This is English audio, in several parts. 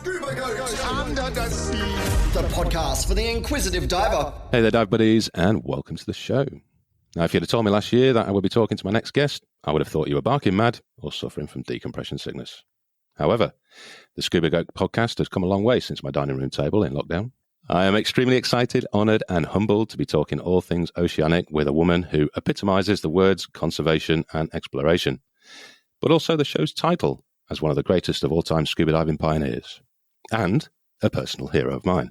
Scuba GOAT Under the Sea, the podcast for the inquisitive diver. Hey there, dive buddies, and welcome to the show. Now, if you'd have told me last year that I would be talking to my next guest, I would have thought you were barking mad or suffering from decompression sickness. However, the Scuba GOAT podcast has come a long way since my dining room table in lockdown. I am extremely excited, honoured, and humbled to be talking all things oceanic with a woman who epitomises the words conservation and exploration, but also the show's title as one of the greatest of all-time scuba diving pioneers, and a personal hero of mine.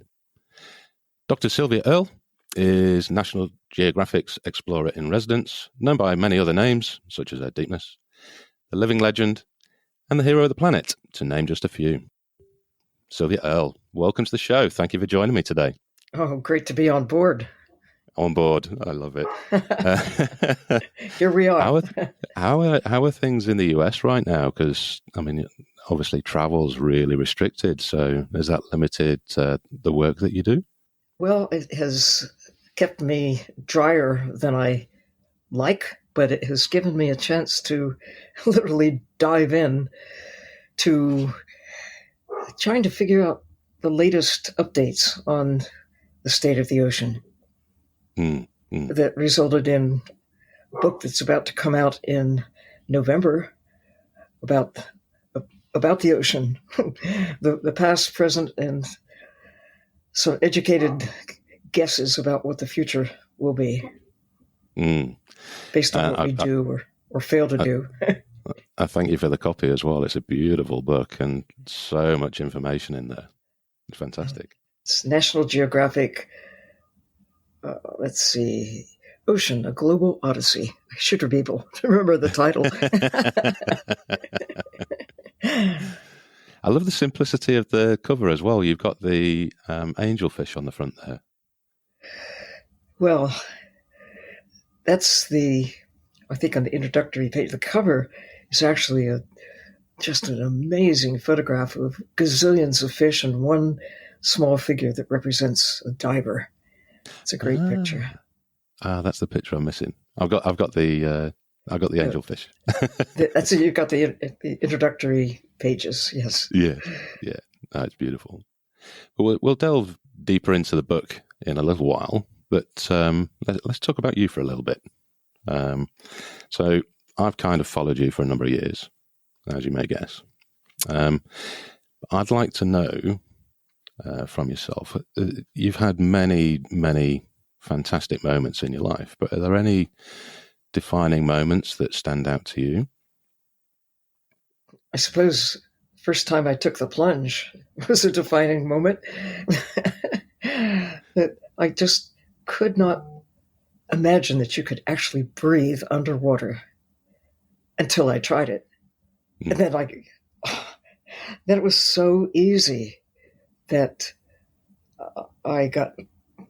Dr Sylvia Earle is National Geographic's Explorer in Residence, known by many other names, such as her deepness, the living legend, and the hero of the planet, to name just a few. Sylvia Earle, welcome to the show. Thank you for joining me today. Oh, great to be on board. On board. I love it. Here we are. How are things in the US right now? Because, I mean, obviously travel's really restricted. So has that limited the work that you do? Well, it has kept me drier than I like, but it has given me a chance to literally dive in to trying to figure out the latest updates on the state of the ocean. That resulted in a book that's about to come out in November about the ocean, the past, present, and some educated guesses about what the future will be based on what we do or fail to do. I thank you for the copy as well. It's a beautiful book and so much information in there. It's fantastic. It's National Geographic. Let's see. Ocean, a Global Odyssey. I should be able to remember the title. I love the simplicity of the cover as well. You've got the angelfish on the front there. Well, that's I think on the introductory page, the cover is actually just an amazing photograph of gazillions of fish and one small figure that represents a diver. It's a great picture. That's the picture I'm missing. I've got the angelfish. That's it. You've got the introductory pages. Yes. Yeah. Oh, it's beautiful. But we'll delve deeper into the book in a little while. But let's talk about you for a little bit. So I've kind of followed you for a number of years, as you may guess. I'd like to know from yourself. You've had many, many fantastic moments in your life, but are there any defining moments that stand out to you? I suppose first time I took the plunge was a defining moment. That I just could not imagine that you could actually breathe underwater until I tried it. And then then it was so easy that I got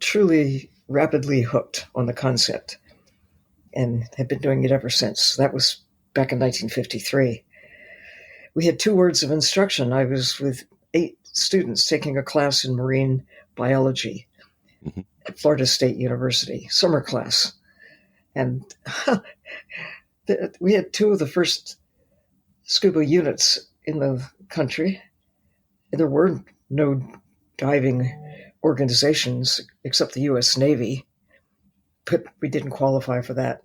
truly rapidly hooked on the concept and have been doing it ever since. That was back in 1953. We had 2 words of instruction. I was with 8 students taking a class in marine biology at Florida State University, summer class. And we had 2 of the first scuba units in the country. And there were no diving organizations except the U.S. Navy, but we didn't qualify for that.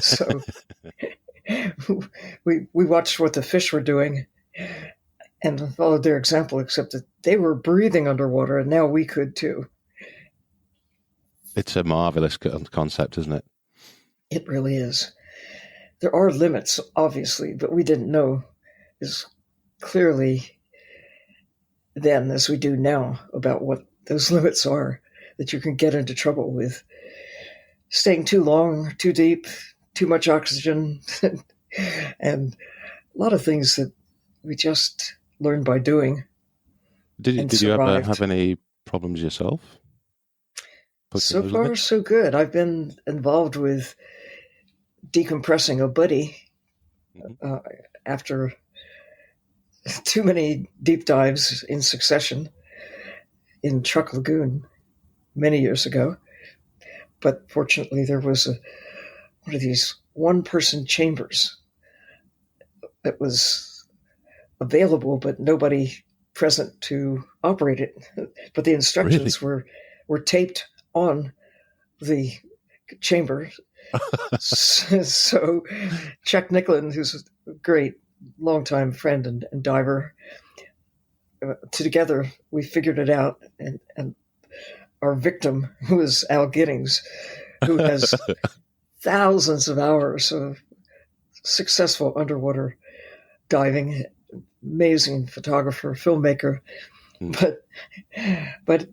So we watched what the fish were doing and followed their example, except that they were breathing underwater, and now we could too. It's a marvelous concept, isn't it? It really is. There are limits, obviously, but we didn't know as clearly then as we do now about what those limits are, that you can get into trouble with staying too long, too deep, too much oxygen, and a lot of things that we just learned by doing. Did you ever have any problems yourself? So far, so good. I've been involved with decompressing a buddy after too many deep dives in succession in Truck Lagoon many years ago. But fortunately, there was one of these one-person chambers that was available, but nobody present to operate it, but the instructions were taped on the chamber. So Chuck Nicklin, who's a great longtime friend and diver, together we figured it out, and our victim, who is Al Giddings, who has thousands of hours of successful underwater diving, amazing photographer, filmmaker, but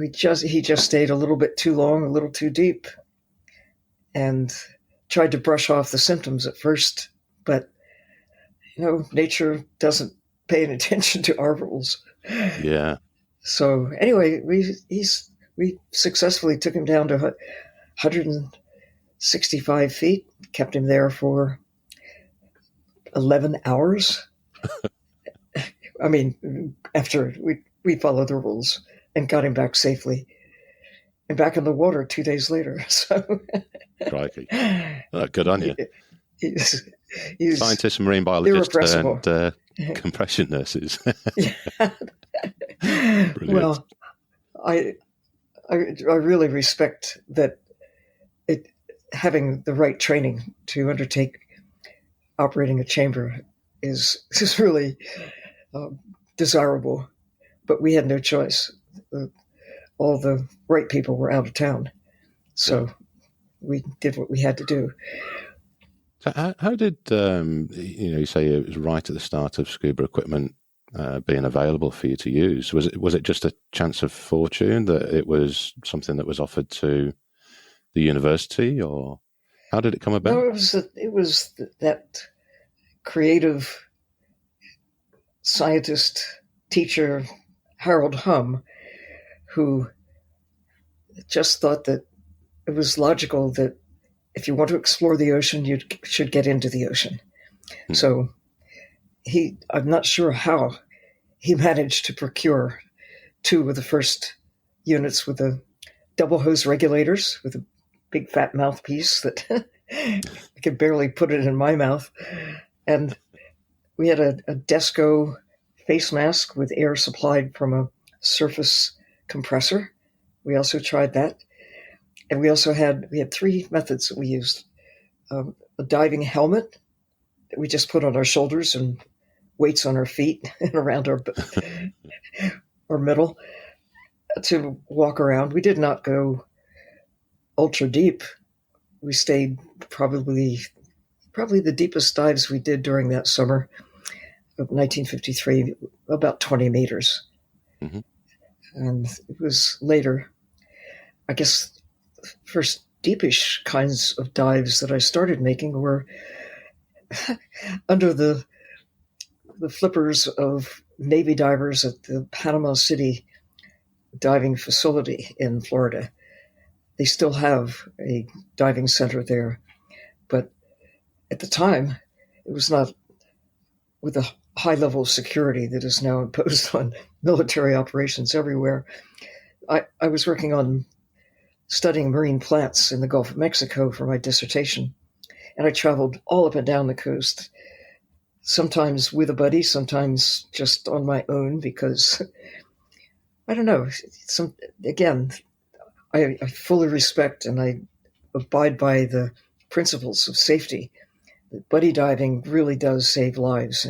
he just stayed a little bit too long, a little too deep, and tried to brush off the symptoms at first, but nature doesn't pay any attention to our rules. Yeah. So anyway, we successfully took him down to 165 feet, kept him there for 11 hours. I mean, after we followed the rules and got him back safely and back in the water 2 days later. So, crikey. Good on you. He's scientists, marine biologists, and compression nurses. Well, I really respect that. Having the right training to undertake operating a chamber is really desirable, but we had no choice. All the right people were out of town, so we did what we had to do. So how did you say it was right at the start of scuba equipment being available for you to use? Was it just a chance of fortune that it was something that was offered to the university, or how did it come about? No, it was that creative scientist teacher Harold Humm, who just thought that it was logical that if you want to explore the ocean, you should get into the ocean. So I'm not sure how he managed to procure 2 of the first units with the double hose regulators with a big fat mouthpiece that I could barely put it in my mouth. And we had a Desco face mask with air supplied from a surface compressor. We also tried that. And we had 3 methods that we used. A diving helmet that we just put on our shoulders and weights on our feet and around our middle to walk around. We did not go ultra deep. We stayed probably the deepest dives we did during that summer of 1953, about 20 meters. Mm-hmm. And it was later, I guess, the first deepish kinds of dives that I started making were under the flippers of Navy divers at the Panama City diving facility in Florida. They still have a diving center there, but at the time, it was not with the high level of security that is now imposed on military operations everywhere. I was working on studying marine plants in the Gulf of Mexico for my dissertation, and I traveled all up and down the coast, sometimes with a buddy, sometimes just on my own, because, I don't know, I fully respect and I abide by the principles of safety. Buddy diving really does save lives.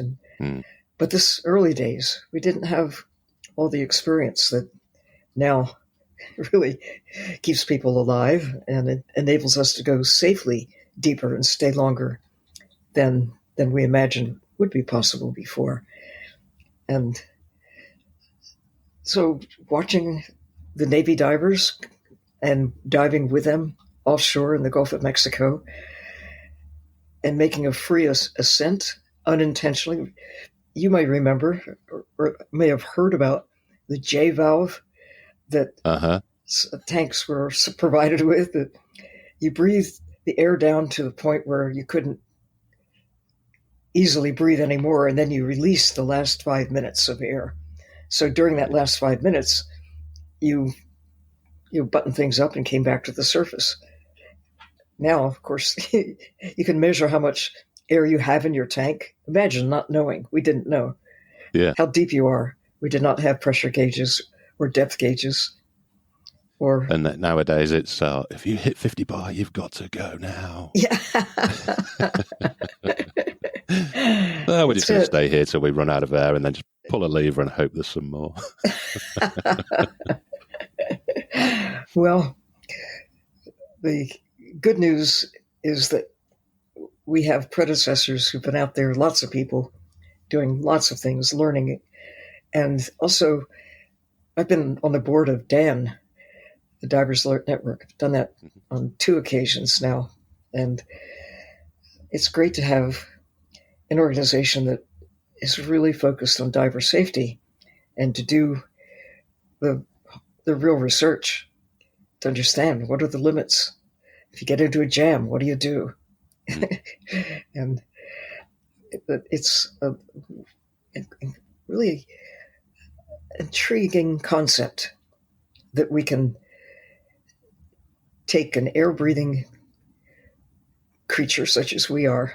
But this early days, we didn't have all the experience that now really keeps people alive, and it enables us to go safely deeper and stay longer than we imagined would be possible before. And so watching the Navy divers and diving with them offshore in the Gulf of Mexico and making a free ascent unintentionally. You may remember or may have heard about the J valve that tanks were provided with, that you breathe the air down to the point where you couldn't easily breathe anymore, and then you release the last 5 minutes of air. So during that last 5 minutes, you buttoned things up and came back to the surface. Now, of course, you can measure how much air you have in your tank. Imagine not knowing. We didn't know how deep you are We did not have pressure gauges or depth gauges. And that nowadays it's, if you hit 50 bar, you've got to go now. Yeah. We're just going to stay here till we run out of air and then just pull a lever and hope there's some more. Well, the good news is that we have predecessors who've been out there, lots of people doing lots of things, learning. And also, I've been on the board of DAN, the Divers Alert Network. I've done that on 2 occasions now. And it's great to have an organization that is really focused on diver safety and to do the real research to understand what are the limits. If you get into a jam, what do you do? And it's a really intriguing concept that we can take an air-breathing creature such as we are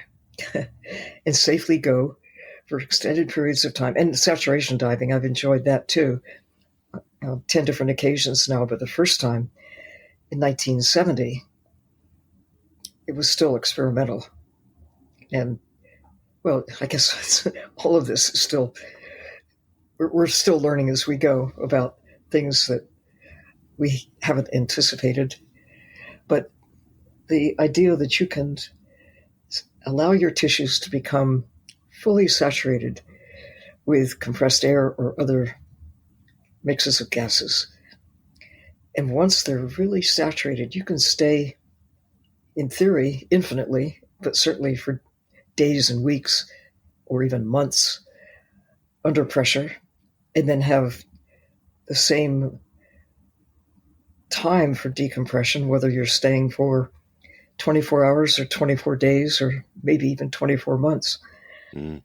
and safely go for extended periods of time. And saturation diving, I've enjoyed that too. 10 different occasions now, but the first time in 1970, it was still experimental. And, well, I guess all of this is still, we're still learning as we go about things that we haven't anticipated. But the idea that you can allow your tissues to become fully saturated with compressed air or other mixes of gases. And once they're really saturated, you can stay, in theory, infinitely, but certainly for days and weeks or even months under pressure, and then have the same time for decompression, whether you're staying for 24 hours or 24 days or maybe even 24 months. I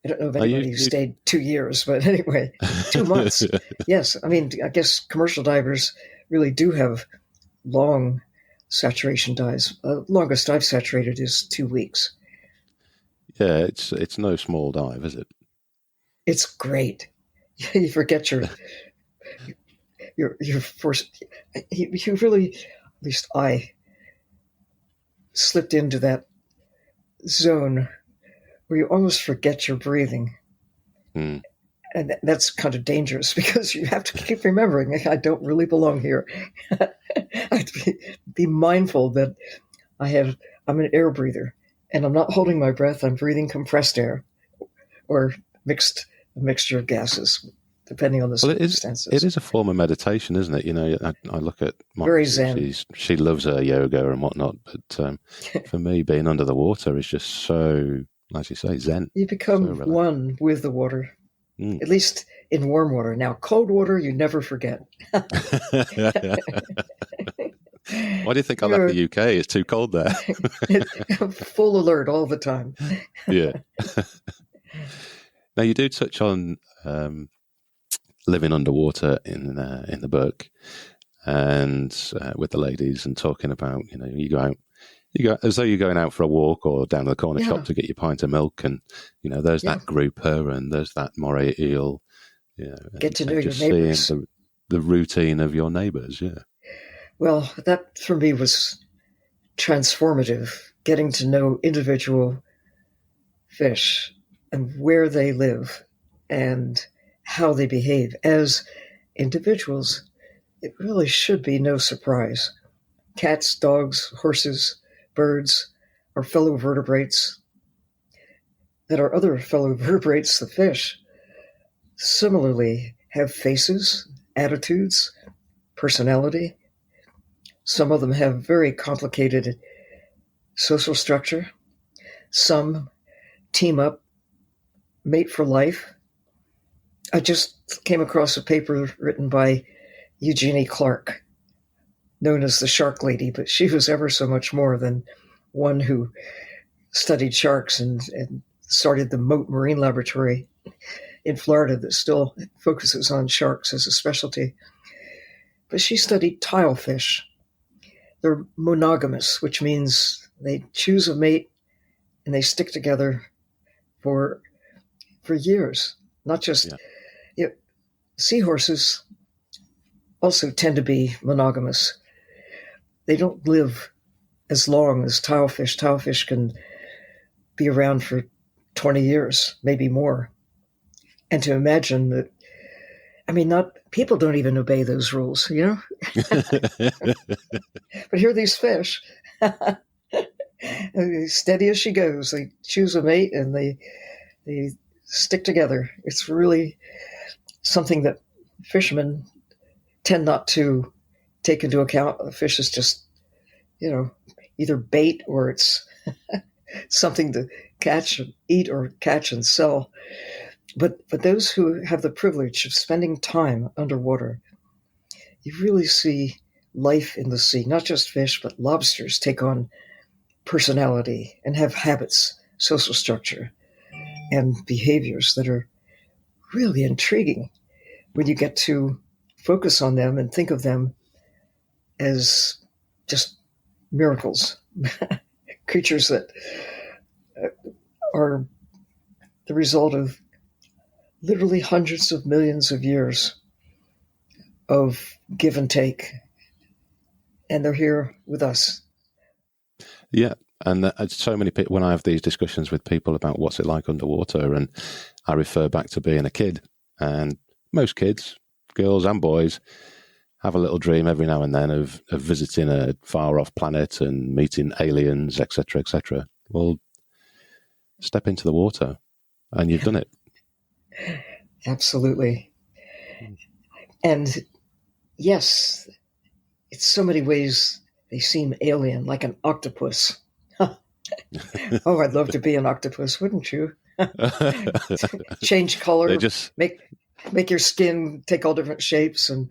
don't know if anybody who stayed 2 years, but anyway, 2 months. Yes. I mean, I guess commercial divers really do have long saturation dives. Longest I've saturated is 2 weeks. Yeah, it's no small dive, is it? It's great. You forget your first. You really, at least I, slipped into that zone where you almost forget your breathing. And that's kind of dangerous because you have to keep remembering, I don't really belong here. I have to be mindful that I'm an air breather and I'm not holding my breath. I'm breathing compressed air or a mixture of gases, depending on the circumstances. It is a form of meditation, isn't it? You know, I look at very zen. She loves her yoga and whatnot, but for me, being under the water is just so, as you say, zen. You become one with the water, at least in warm water. Now, cold water, you never forget. Why do you think I left the UK? It's too cold there. Full alert all the time. Yeah. Now, you do touch on living underwater in the book, and with the ladies, and talking about, you know, you go as though you're going out for a walk or down to the corner shop to get your pint of milk, and you know there's that grouper and there's that moray eel. Yeah, get to know your neighbors. Seeing the routine of your neighbors. Yeah. Well, that for me was transformative. Getting to know individual fish and where they live and how they behave as individuals. It really should be no surprise. Cats, dogs, horses, birds are fellow vertebrates that are other fellow vertebrates, the fish, similarly have faces, attitudes, personality. Some of them have very complicated social structure. Some team up, mate for life. I just came across a paper written by Eugenie Clark, known as the Shark Lady, but she was ever so much more than one who studied sharks and started the Mote Marine Laboratory in Florida that still focuses on sharks as a specialty. But she studied tilefish. They're monogamous, which means they choose a mate and they stick together for years, not just Seahorses also tend to be monogamous. They don't live as long as tilefish. Tilefish can be around for 20 years, maybe more. And to imagine that, not people don't even obey those rules, But here are these fish. Steady as she goes. They choose a mate and they stick together. It's really something that fishermen tend not to take into account. The fish is just, either bait or it's something to catch and eat or catch and sell. But those who have the privilege of spending time underwater, you really see life in the sea. Not just fish, but lobsters take on personality and have habits, social structure, and behaviors that are really intriguing when you get to focus on them and think of them as just miracles, creatures that are the result of literally hundreds of millions of years of give and take. And they're here with us. Yeah. And so many people, when I have these discussions with people about what's it like underwater, and I refer back to being a kid, and most kids, girls and boys, have a little dream every now and then of visiting a far-off planet and meeting aliens, etc., etc. Well, step into the water, and you've done it. Absolutely. And yes, in so many ways, they seem alien, like an octopus. Oh, I'd love to be an octopus, wouldn't you? Change color, make your skin take all different shapes and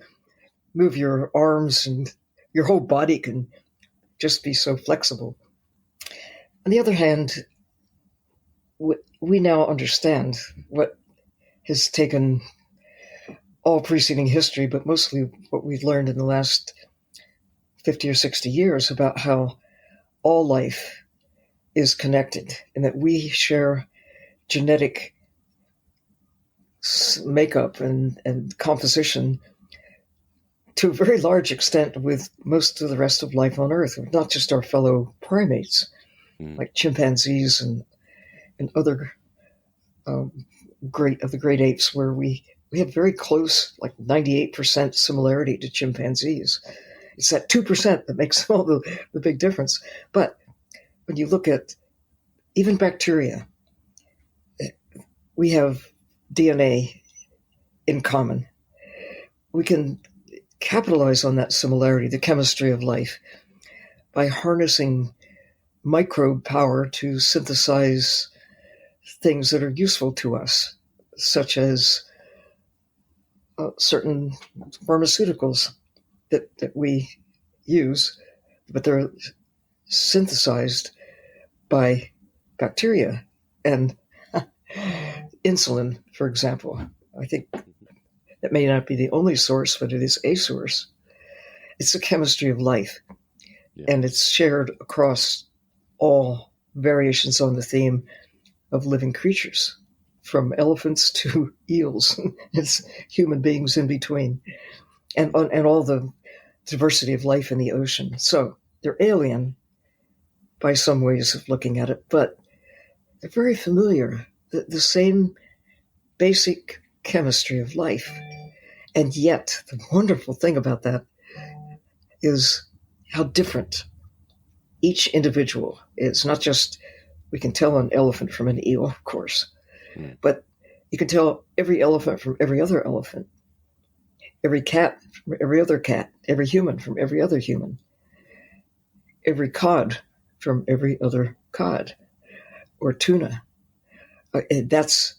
move your arms, and your whole body can just be so flexible. On the other hand, we now understand what has taken all preceding history, but mostly what we've learned in the last 50 or 60 years about how all life is connected, and that we share genetic makeup and composition to a very large extent with most of the rest of life on Earth, not just our fellow primates, like chimpanzees and other great apes, where we have very close, like 98% similarity to chimpanzees. It's that 2% that makes all the big difference. But when you look at even bacteria, we have DNA in common. We can capitalize on that similarity, the chemistry of life, by harnessing microbe power to synthesize things that are useful to us, such as certain pharmaceuticals that we use, but they're synthesized by bacteria. And insulin, for example, I think that may not be the only source, but it is a source. It's the chemistry of life, and it's shared across all variations on the theme of living creatures, from elephants to eels. It's human beings in between, and all the diversity of life in the ocean. So they're alien by some ways of looking at it, but they're very familiar. The same basic chemistry of life. And yet, the wonderful thing about that is how different each individual is. Not just, we can tell an elephant from an eel, of course, but you can tell every elephant from every other elephant, every cat from every other cat, every human from every other human, every cod from every other cod, or tuna. That's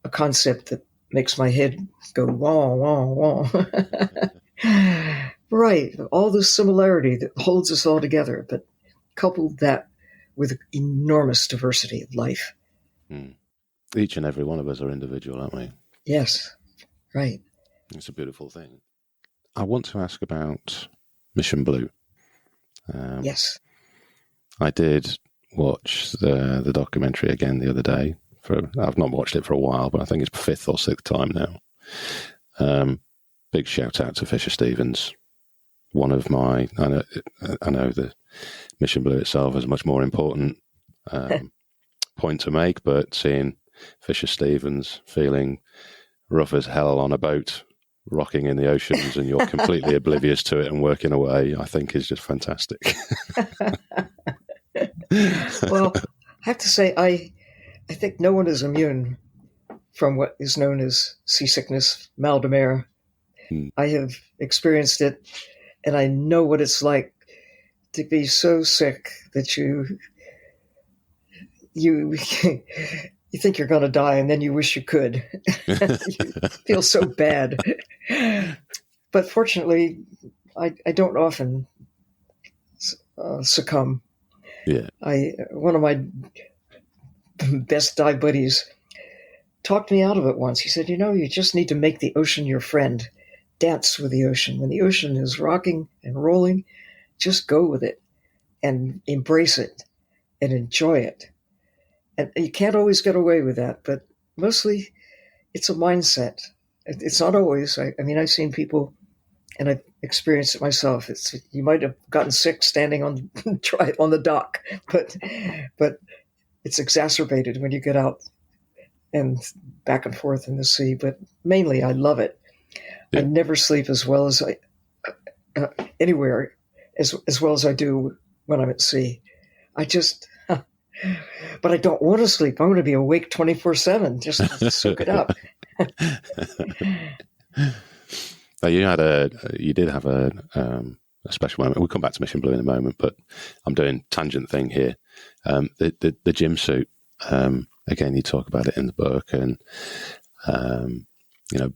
a concept that makes my head go wah, wah, wah. Right, all the similarity that holds us all together, but couple that with enormous diversity of life. Each and every one of us are individual, aren't we? Yes, right. It's a beautiful thing. I want to ask about Mission Blue. Yes. I did watch the documentary again the other day. I've not watched it for a while, but I think it's 5th or 6th time now. Big shout out to Fisher Stevens. One of my, I know the Mission Blue itself is a much more important point to make, but seeing Fisher Stevens feeling rough as hell on a boat, rocking in the oceans, and you're completely oblivious to it and working away, I think is just fantastic. Well, I have to say, I think no one is immune from what is known as seasickness, mal de mer. I have experienced it, and I know what it's like to be so sick that you think you're going to die, and then you wish you could. You feel so bad. But fortunately, I don't often succumb. Yeah. One of my best dive buddies talked me out of it once. He said, you just need to make the ocean your friend. Dance with the ocean. When the ocean is rocking and rolling, just go with it and embrace it and enjoy it. And you can't always get away with that, but mostly it's a mindset. It's not always. I've seen people, and I've experienced it myself. You might have gotten sick standing on the dock, but it's exacerbated when you get out and back and forth in the sea. But mainly, I love it. Yeah. I never sleep as well as anywhere as well as I do when I'm at sea. But I don't want to sleep. I want to be awake 24/7, just to soak it up. You did have a special moment. We'll come back to Mission Blue in a moment, but I'm doing tangent thing here. The gym suit. Again, you talk about it in the book, and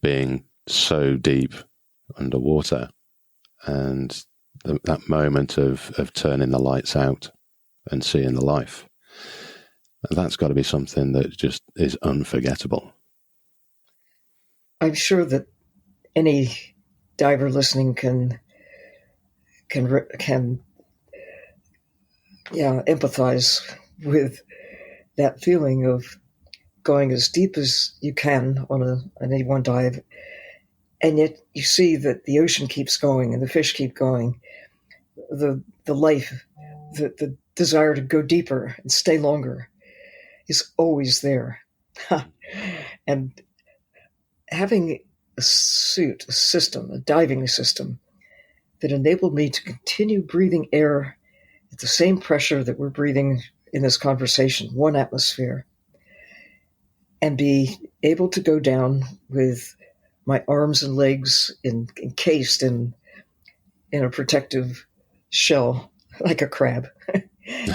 being so deep underwater, and that moment of turning the lights out and seeing the life. That's got to be something that just is unforgettable. I'm sure that any diver listening can empathize with that feeling of going as deep as you can on any one dive, and yet you see that the ocean keeps going and the fish keep going. The life, the desire to go deeper and stay longer is always there. And having a suit, a system, a diving system that enabled me to continue breathing air at the same pressure that we're breathing in this conversation, one atmosphere, and be able to go down with my arms and legs encased in a protective shell, like a crab,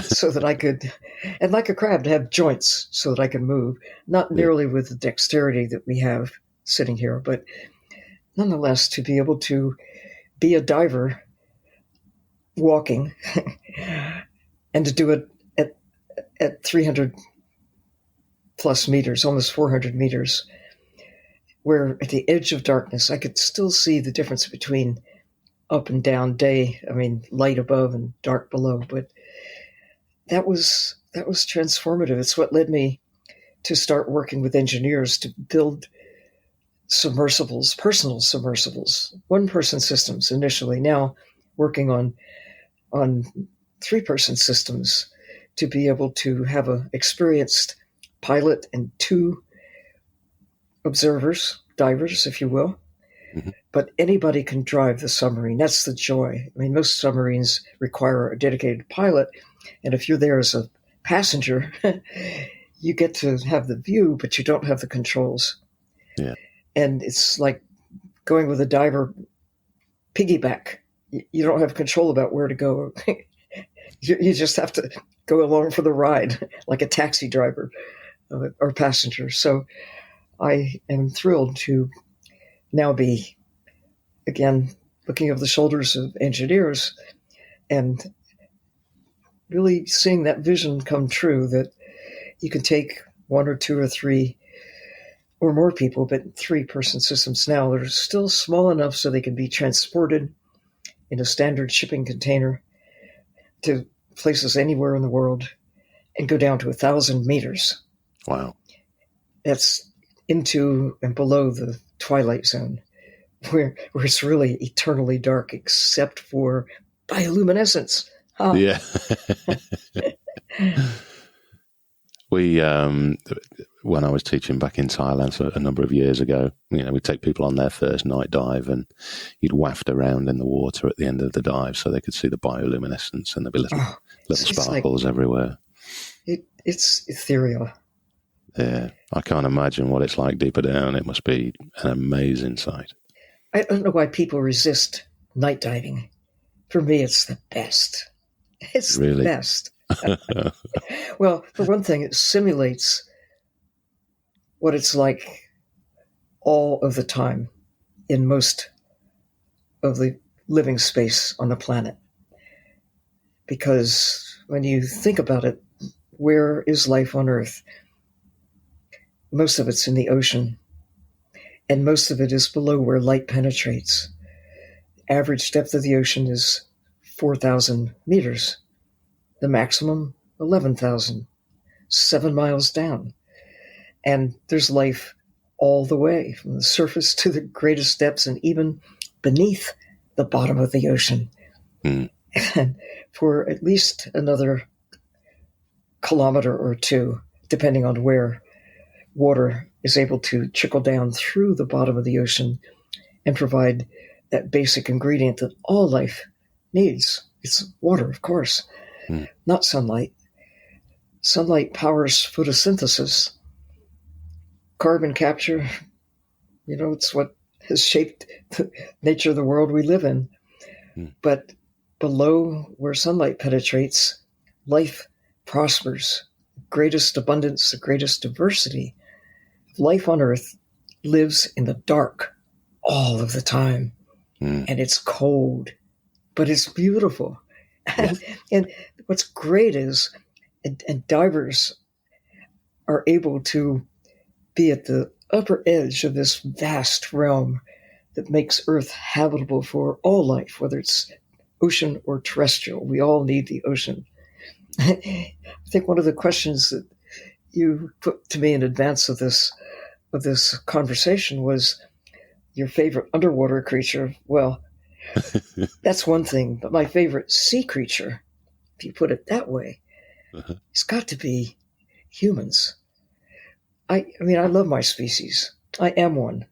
so that I could, and like a crab to have joints so that I can move, not nearly with the dexterity that we have sitting here, but nonetheless to be able to be a diver walking and to do it at 300 plus meters, almost 400 meters, where at the edge of darkness, I could still see the difference between up and down day. Light above and dark below, but that was transformative. It's what led me to start working with engineers to build submersibles, personal submersibles, one-person systems initially, now working on 3-person systems to be able to have an experienced pilot and 2 observers, divers, if you will. Mm-hmm. But anybody can drive the submarine. That's the joy. Most submarines require a dedicated pilot, and if you're there as a passenger, you get to have the view, but you don't have the controls. Yeah. And it's like going with a diver piggyback. You don't have control about where to go. You just have to go along for the ride, like a taxi driver or passenger. So I am thrilled to now be, again, looking over the shoulders of engineers and really seeing that vision come true, that you can take 1 or 2 or 3 or more people, but 3-person systems now that are still small enough so they can be transported in a standard shipping container to places anywhere in the world and go down to 1,000 meters. Wow. That's into and below the twilight zone, where it's really eternally dark except for bioluminescence. Ah. Yeah. We, when I was teaching back in Thailand a number of years ago, we'd take people on their first night dive, and you'd waft around in the water at the end of the dive so they could see the bioluminescence, and there'd be little sparkles everywhere. It's ethereal. Yeah, I can't imagine what it's like deeper down. It must be an amazing sight. I don't know why people resist night diving. For me, it's the best. It's really the best. Well, for one thing, it simulates what it's like all of the time in most of the living space on the planet. Because when you think about it, where is life on Earth? Most of it's in the ocean, and most of it is below where light penetrates. Average depth of the ocean is 4,000 meters. The maximum, 11,000, 7 miles down. And there's life all the way from the surface to the greatest depths and even beneath the bottom of the ocean. And for at least another kilometer or two, depending on where water is able to trickle down through the bottom of the ocean and provide that basic ingredient that all life needs. It's water, of course. Not sunlight. Sunlight powers photosynthesis. Carbon capture, it's what has shaped the nature of the world we live in. But below where sunlight penetrates, life prospers. Greatest abundance, the greatest diversity. Life on Earth lives in the dark all of the time. And it's cold, but it's beautiful. And what's great is, and divers are able to be at the upper edge of this vast realm that makes Earth habitable for all life, whether it's ocean or terrestrial. We all need the ocean. I think one of the questions that you put to me in advance of this conversation was your favorite underwater creature. Well, that's one thing, but my favorite sea creature, if you put it that way, it's got to be humans. I mean, I love my species. I am one.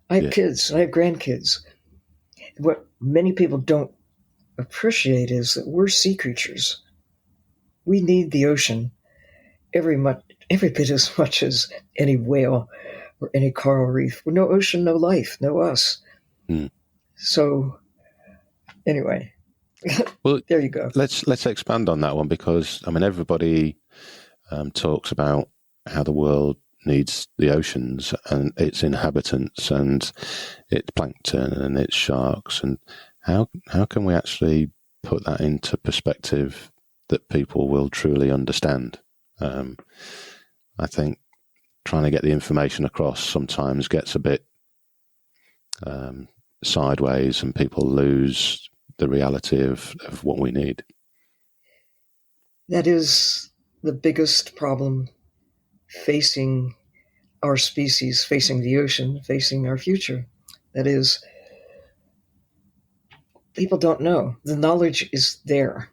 I have kids. I have grandkids. What many people don't appreciate is that we're sea creatures. We need the ocean every bit as much as any whale or any coral reef. With no ocean, no life, no us. So, anyway, well, there you go. Let's expand on that one, because everybody talks about how the world needs the oceans and its inhabitants and its plankton and its sharks, and how can we actually put that into perspective that people will truly understand? I think trying to get the information across sometimes gets a bit sideways, and people lose the reality of what we need. That is the biggest problem facing our species, facing the ocean, facing our future. That is, people don't know. The knowledge is there.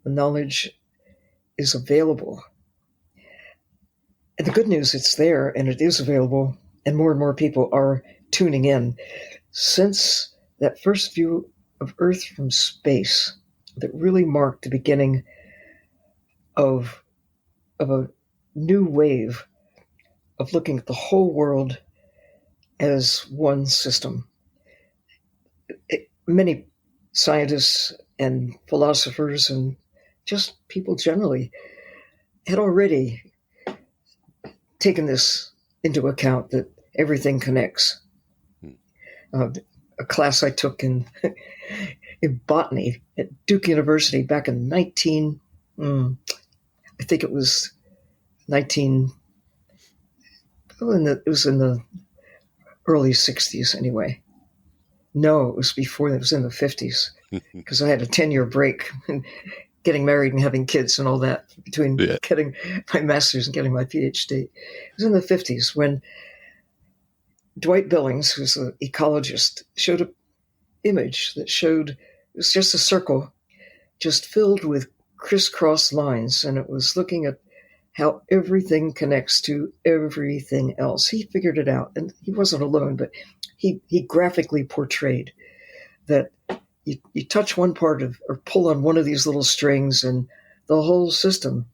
The knowledge is available. And the good news, it's there and it is available, and more people are tuning in. Since that first view of Earth from space that really marked the beginning of a new wave of looking at the whole world as one system. Many scientists and philosophers and just people generally had already taken this into account, that everything connects. A class I took in botany at Duke University back in I think it was it was in the early 60s anyway. No, it was before. It was in the 50s, because I had a 10-year break, getting married and having kids and all that between getting my master's and getting my PhD. It was in the 50s when Dwight Billings, who's an ecologist, showed an image that showed it was just a circle, just filled with crisscross lines, and it was looking at how everything connects to everything else. He figured it out, and he wasn't alone, but he graphically portrayed that you touch one part of, or pull on one of these little strings, and the whole system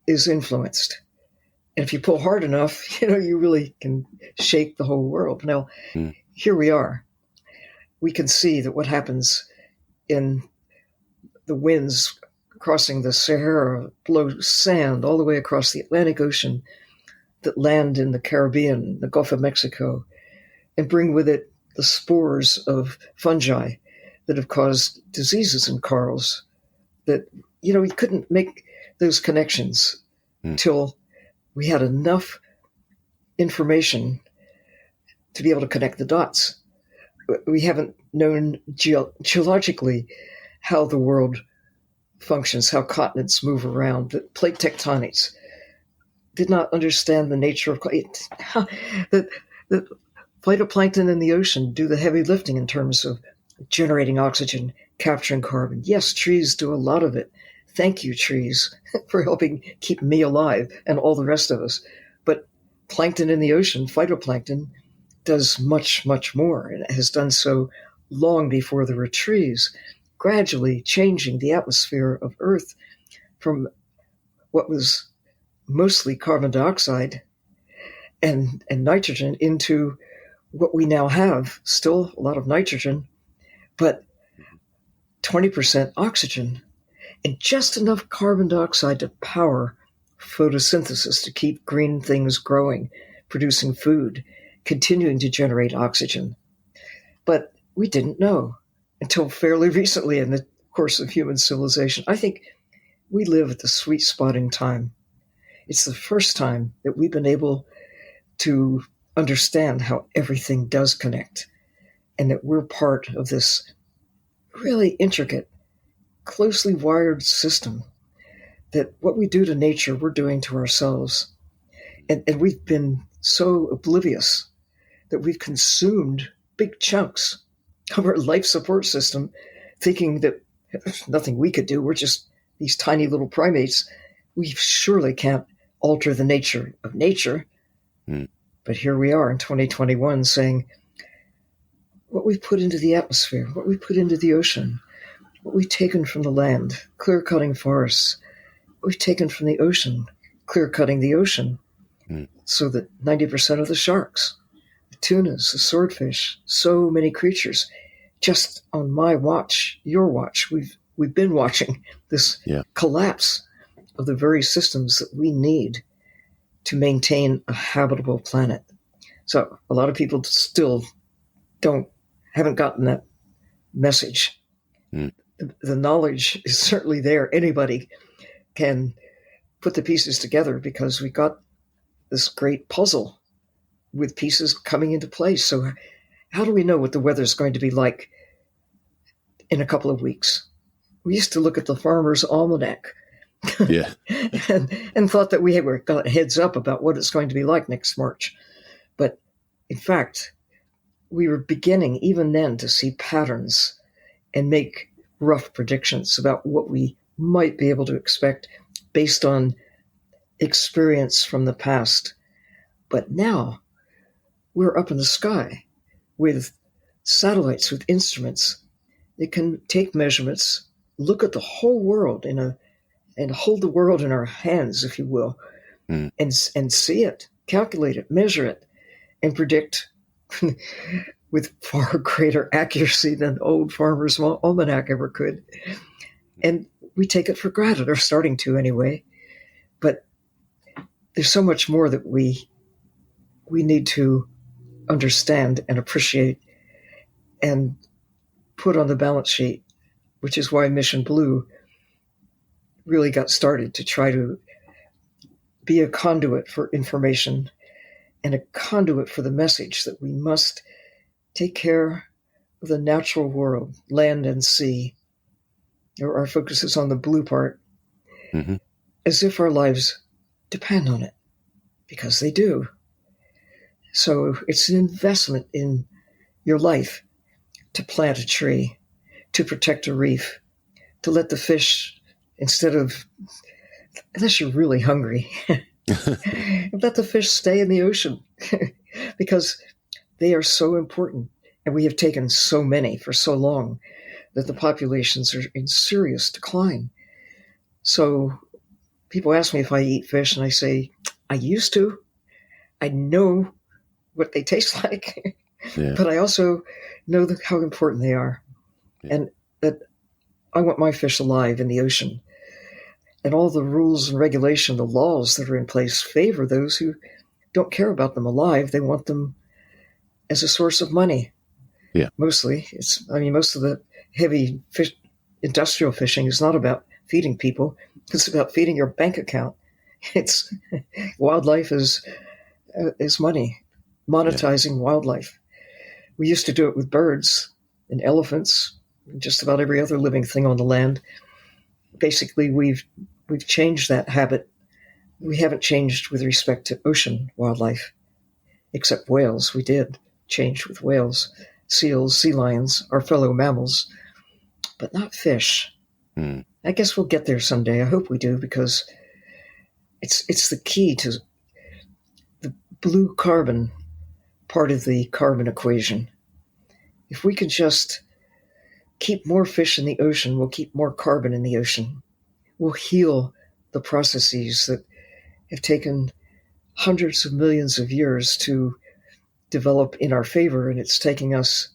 is influenced. And if you pull hard enough, you really can shake the whole world. Now, here we are. We can see that what happens in the winds crossing the Sahara blow sand all the way across the Atlantic Ocean that land in the Caribbean, the Gulf of Mexico, and bring with it the spores of fungi that have caused diseases in corals that, we couldn't make those connections until we had enough information to be able to connect the dots. We haven't known geologically how the world functions, how continents move around. The plate tectonics did not understand the nature of the phytoplankton in the ocean do the heavy lifting in terms of generating oxygen, capturing carbon. Yes, trees do a lot of it. Thank you, trees, for helping keep me alive and all the rest of us. But plankton in the ocean, phytoplankton, does much, much more, and it has done so long before there were trees, gradually changing the atmosphere of Earth from what was mostly carbon dioxide and nitrogen into what we now have, still a lot of nitrogen, but 20% oxygen, and just enough carbon dioxide to power photosynthesis, to keep green things growing, producing food, continuing to generate oxygen. But we didn't know until fairly recently in the course of human civilization. I think we live at the sweet spot in time. It's the first time that we've been able to understand how everything does connect, and that we're part of this really intricate, closely wired system, that what we do to nature, we're doing to ourselves. And we've been so oblivious that we've consumed big chunks of our life support system, thinking that there's nothing we could do. We're just these tiny little primates. We surely can't alter the nature of nature. But here we are in 2021 saying, what we've put into the atmosphere, what we put into the ocean, what we've taken from the land, clear-cutting forests, what we've taken from the ocean, clear-cutting the ocean, so that 90% of the sharks, the tunas, the swordfish, so many creatures, just on my watch, your watch, we've been watching this collapse of the very systems that we need to maintain a habitable planet. So a lot of people still haven't gotten that message. The knowledge is certainly there. Anybody can put the pieces together because we got this great puzzle with pieces coming into place. So how do we know what the weather's going to be like in a couple of weeks? We used to look at the Farmer's Almanac and thought that we got heads up about what it's going to be like next March. But in fact, we were beginning even then to see patterns and make rough predictions about what we might be able to expect based on experience from the past. But now we're up in the sky with satellites, with instruments that can take measurements, look at the whole world and hold the world in our hands, if you will, and see it, calculate it, measure it, and predict with far greater accuracy than old Farmer's Almanac ever could. And we take it for granted, or starting to anyway. But there's so much more that we need to understand and appreciate and put on the balance sheet, which is why Mission Blue really got started, to try to be a conduit for information and a conduit for the message that we must take care of the natural world, land and sea. Our focus is on the blue part, as if our lives depend on it, because they do. So it's an investment in your life to plant a tree, to protect a reef, to let the fish, unless you're really hungry, let the fish stay in the ocean because they are so important. And we have taken so many for so long that the populations are in serious decline. So people ask me if I eat fish, and I say, I used to. I know what they taste like, Yeah. but I also know how important they are. Yeah. And that I want my fish alive in the ocean. And all the rules and regulation, the laws that are in place favor those who don't care about them alive. They want them as a source of money. Yeah. Mostly. Most of the heavy industrial fishing is not about feeding people. It's about feeding your bank account. It's wildlife is money, monetizing wildlife. We used to do it with birds and elephants, and just about every other living thing on the land. Basically, we've changed that habit. We haven't changed with respect to ocean wildlife, except whales. We did change with whales, seals, sea lions, our fellow mammals, but not fish. I guess we'll get there someday. I hope we do, because it's the key to the blue carbon part of the carbon equation. If we could just keep more fish in the ocean, we'll keep more carbon in the ocean. We'll heal the processes that have taken hundreds of millions of years to develop in our favor, and it's taking us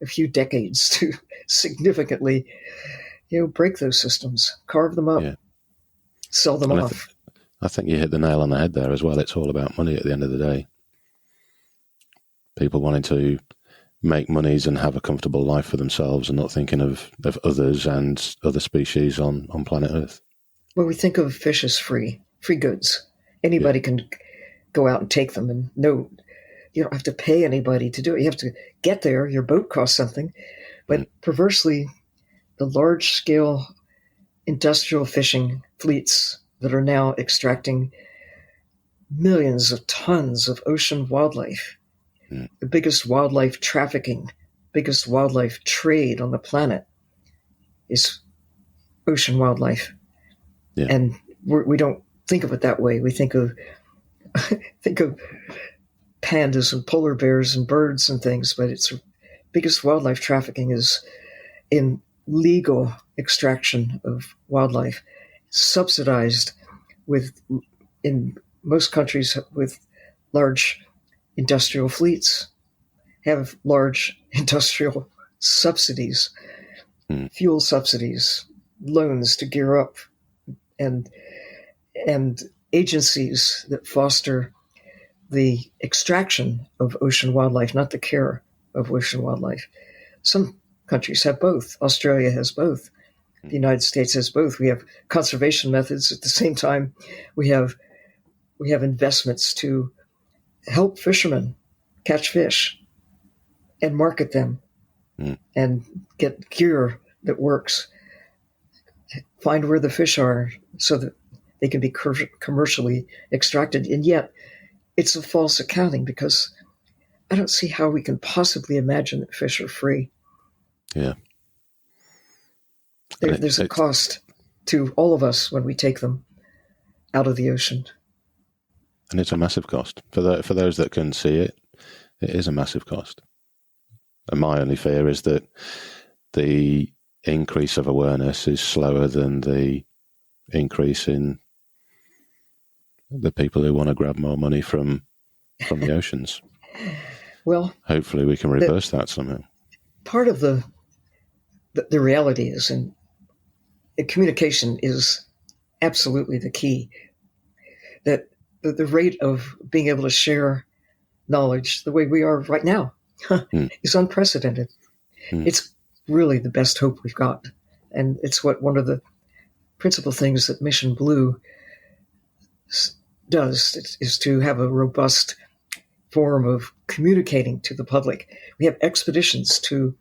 a few decades to significantly, break those systems, carve them up, sell them off. I think you hit the nail on the head there as well. It's all about money at the end of the day. People wanting to make monies and have a comfortable life for themselves and not thinking of others and other species on planet Earth. Well, we think of fish as free goods. Anybody can go out and take them, and no, you don't have to pay anybody to do it. You have to get there. Your boat costs something. But perversely, the large-scale industrial fishing fleets that are now extracting millions of tons of ocean wildlife, the biggest wildlife trafficking, biggest wildlife trade on the planet is ocean wildlife. Yeah. And we don't think of it that way. We think of pandas and polar bears and birds and things, but it's biggest wildlife trafficking is in legal extraction of wildlife, subsidized in most countries with large industrial fleets, have large industrial subsidies, fuel subsidies, loans to gear up, and agencies that foster the extraction of ocean wildlife, not the care of ocean wildlife. Some countries have both. Australia has both. The United States has both. We have conservation methods. At the same time, we have investments to help fishermen catch fish and market them and get gear that works. Find where the fish are so that they can be commercially extracted. And yet, it's a false accounting, because I don't see how we can possibly imagine that fish are free. Yeah. There's a cost to all of us when we take them out of the ocean. And it's a massive cost. For those that can see it, it is a massive cost. And my only fear is that the increase of awareness is slower than the increase in the people who want to grab more money from the oceans. Well, hopefully we can reverse that somehow. Part of the reality is, and communication is absolutely the key, that the rate of being able to share knowledge the way we are right now is unprecedented. It's really the best hope we've got. And it's what one of the principal things that Mission Blue does, is to have a robust form of communicating to the public. We have expeditions to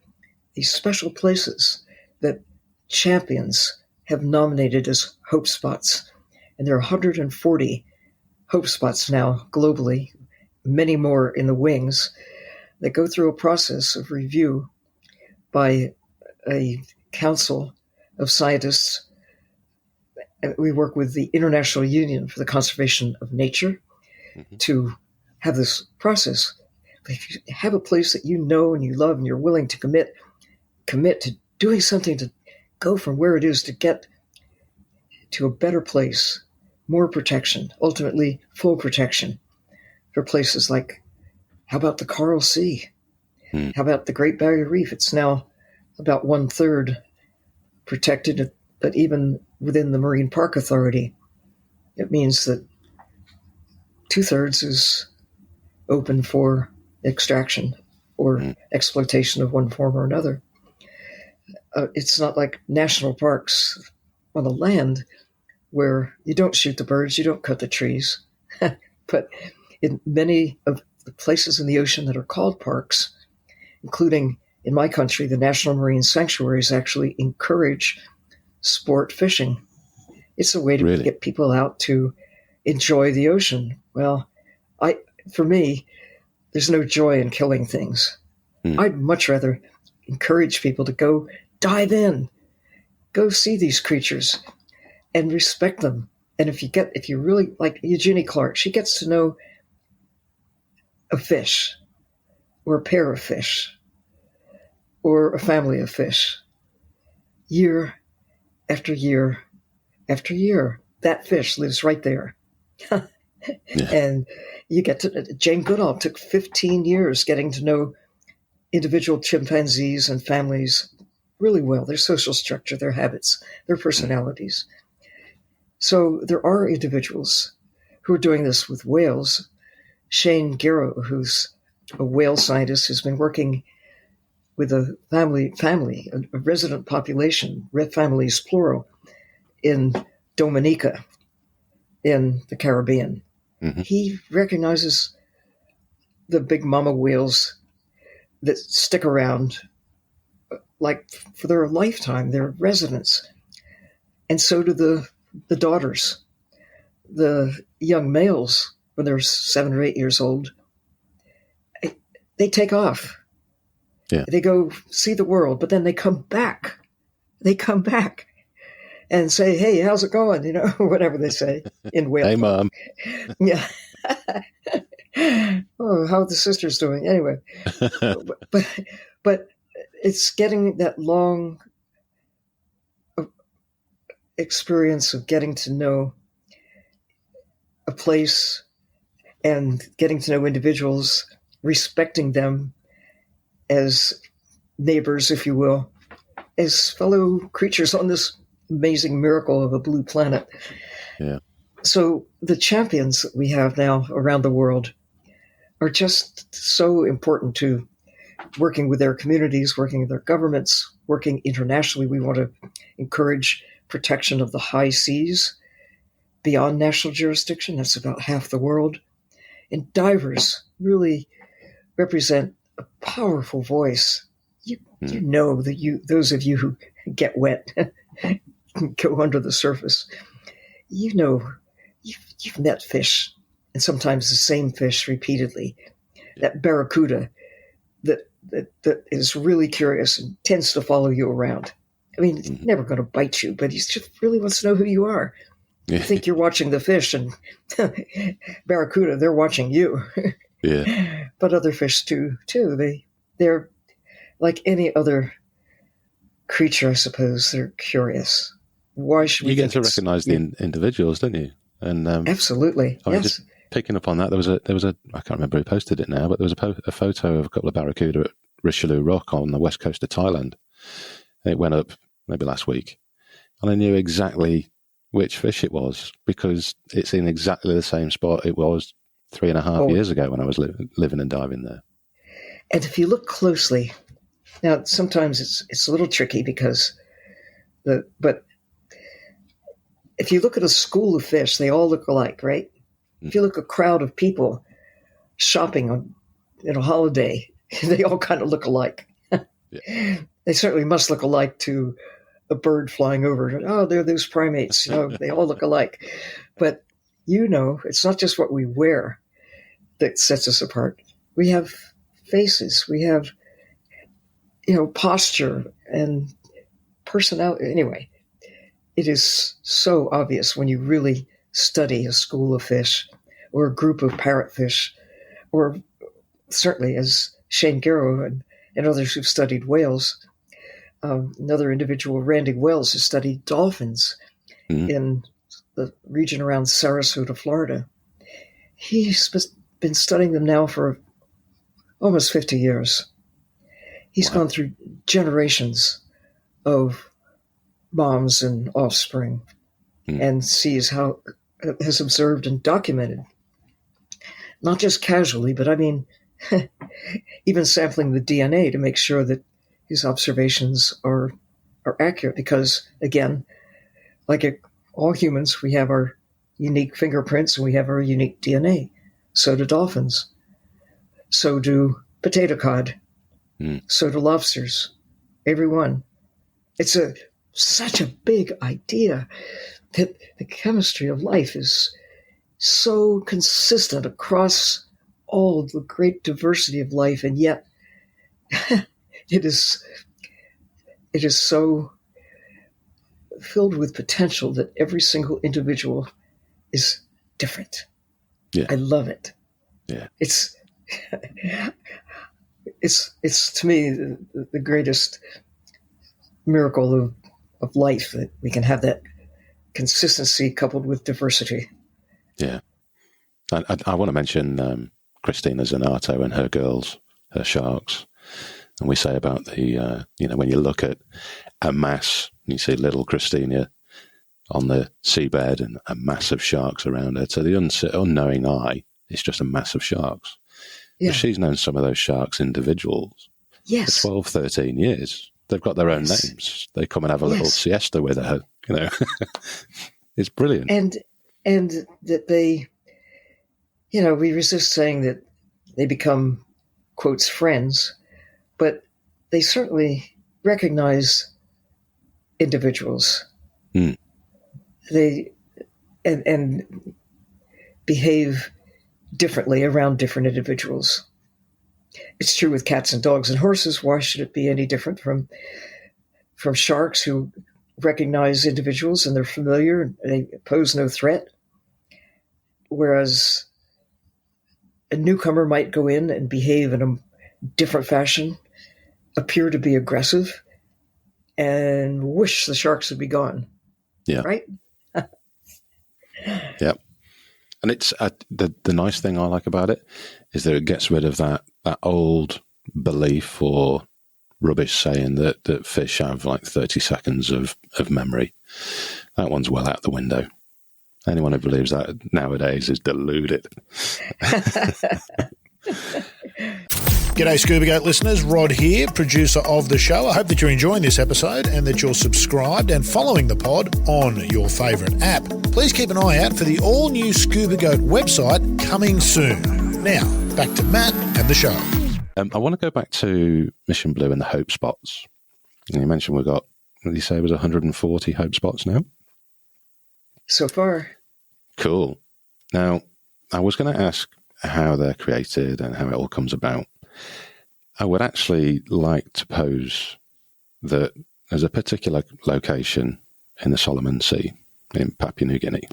these special places that champions have nominated as hope spots. And there are 140 hope spots now globally, many more in the wings that go through a process of review by a council of scientists. We work with the International Union for the Conservation of Nature to have this process. But if you have a place that you know and you love and you're willing to commit to doing something to go from where it is to get to a better place, more protection, ultimately full protection for places like, how about the Coral Sea? How about the Great Barrier Reef? It's now about 1/3 protected, but even within the Marine Park Authority, it means that 2/3 is open for extraction or exploitation of one form or another. It's not like national parks on the land where you don't shoot the birds, you don't cut the trees. But in many of the places in the ocean that are called parks, including in my country, the National Marine Sanctuaries actually encourage sport fishing. It's a way to get people out to enjoy the ocean. Well, for me, there's no joy in killing things. I'd much rather encourage people to go dive in, go see these creatures and respect them. And if you really like Eugenie Clark, she gets to know a fish or a pair of fish or a family of fish year after year after year. That fish lives right there. And you get to, Jane Goodall took 15 years getting to know individual chimpanzees and families really well, their social structure, their habits, their personalities. So there are individuals who are doing this with whales. Shane Garrow, who's a whale scientist, has been working with a family, a resident population, families plural, in Dominica, in the Caribbean. He recognizes the big mama whales that stick around like for their lifetime, their residents. And so do the daughters. The young males, when they're 7 or 8 years old, they take off. Yeah. They go see the world, but then they come back. They come back and say, "Hey, how's it going?" You know, whatever they say in whale. Hey, Mom. Yeah. Oh, how are the sisters doing? Anyway, but it's getting that long experience of getting to know a place and getting to know individuals, respecting them as neighbors, if you will, as fellow creatures on this amazing miracle of a blue planet. Yeah. So the champions that we have now around the world are just so important to working with their communities, working with their governments, working internationally. We want to encourage protection of the high seas beyond national jurisdiction. That's about half the world. And divers really represent a powerful voice. You know that those of you who get wet, go under the surface, you know, you've met fish, and sometimes the same fish repeatedly. That barracuda that is really curious and tends to follow you around. I mean, he's never going to bite you, but he just really wants to know who you are. You think you're watching the fish, and barracuda, they're watching you. Yeah. But other fish too. They're like any other creature, I suppose. They're curious. Why should we? You get to recognize the individuals, don't you? And absolutely, I mean, just picking up on that, there was a I can't remember who posted it now, but there was a photo of a couple of barracuda at Richelieu Rock on the west coast of Thailand. It went up maybe last week, and I knew exactly which fish it was because it's in exactly the same spot it was 3.5 years ago when I was living and diving there. And if you look closely, now sometimes it's a little tricky because but if you look at a school of fish, they all look alike, right? If you look at a crowd of people shopping on a holiday, they all kind of look alike. Yeah. They certainly must look alike to a bird flying over. Oh, they're those primates. They all look alike. But it's not just what we wear. that sets us apart. We have faces. We have, posture and personality. Anyway, it is so obvious when you really study a school of fish or a group of parrotfish, or certainly as Shane Garrow and others who've studied whales. Another individual, Randy Wells, has studied dolphins in the region around Sarasota, Florida. He's been studying them now for almost 50 years. He's gone through generations of moms and offspring and has observed and documented, not just casually, but I mean, even sampling the DNA to make sure that his observations are accurate. Because, again, like all humans, we have our unique fingerprints and we have our unique DNA. So do dolphins. So do potato cod. So do lobsters. Every one. It's such a big idea that the chemistry of life is so consistent across all the great diversity of life, and yet it is so filled with potential that every single individual is different. Yeah. I love it. Yeah. It's to me the greatest miracle of life, that we can have that consistency coupled with diversity. Yeah. I want to mention Christina Zanato and her girls, her sharks. And we say about the, when you look at a mass, you see little Christina on the seabed and a mass of sharks around her. To the unknowing eye, it's just a mass of sharks. Yeah. But she's known some of those sharks individuals Yes. for 12, 13 years. They've got their own names. They come and have a little siesta with her, It's brilliant. And that they, we resist saying that they become, quotes, friends, but they certainly recognize individuals. They and behave differently around different individuals. It's true with cats and dogs and horses. Why should it be any different from sharks, who recognize individuals and they're familiar and they pose no threat? Whereas a newcomer might go in and behave in a different fashion, appear to be aggressive, and wish the sharks would be gone. Yeah. Right? Yeah. And it's the nice thing I like about it is that it gets rid of that old belief or rubbish saying that fish have like 30 seconds of memory. That one's well out the window. Anyone who believes that nowadays is deluded. G'day Scuba GOAT listeners, Rod here, producer of the show. I hope that you're enjoying this episode and that you're subscribed and following the pod on your favourite app. Please keep an eye out for the all-new Scuba GOAT website coming soon. Now, back to Matt and the show. I want to go back to Mission Blue and the hope spots. And you mentioned we've got, what did you say, it was 140 hope spots now? So far. Cool. Now, I was going to ask how they're created and how it all comes about. I would actually like to pose that there's a particular location in the Solomon Sea in Papua New Guinea,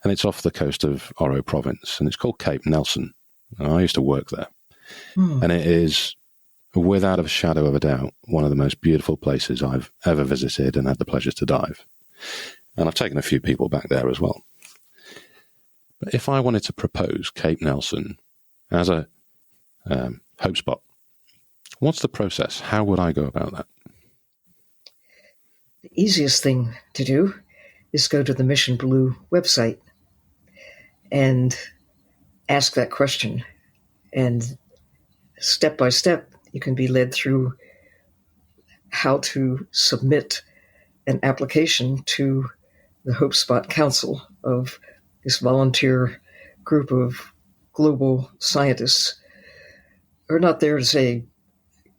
and it's off the coast of Oro Province, and it's called Cape Nelson. And I used to work there, and it is, without a shadow of a doubt, one of the most beautiful places I've ever visited and had the pleasure to dive. And I've taken a few people back there as well. But if I wanted to propose Cape Nelson as a hope spot, what's the process? How would I go about that? The easiest thing to do is go to the Mission Blue website and ask that question. And step by step, you can be led through how to submit an application to the Hope Spot Council of this volunteer group of global scientists are not there to say,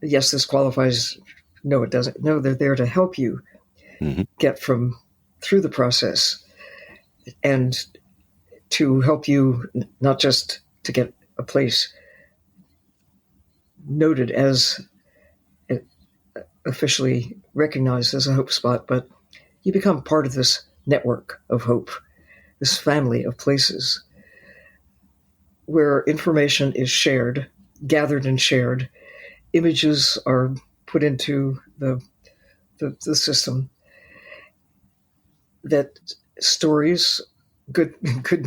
yes, this qualifies, no, it doesn't. No, they're there to help you get through the process and to help you not just to get a place noted as officially recognized as a hope spot, but you become part of this network of hope, this family of places where information is shared, gathered and shared. Images are put into the system. That stories, good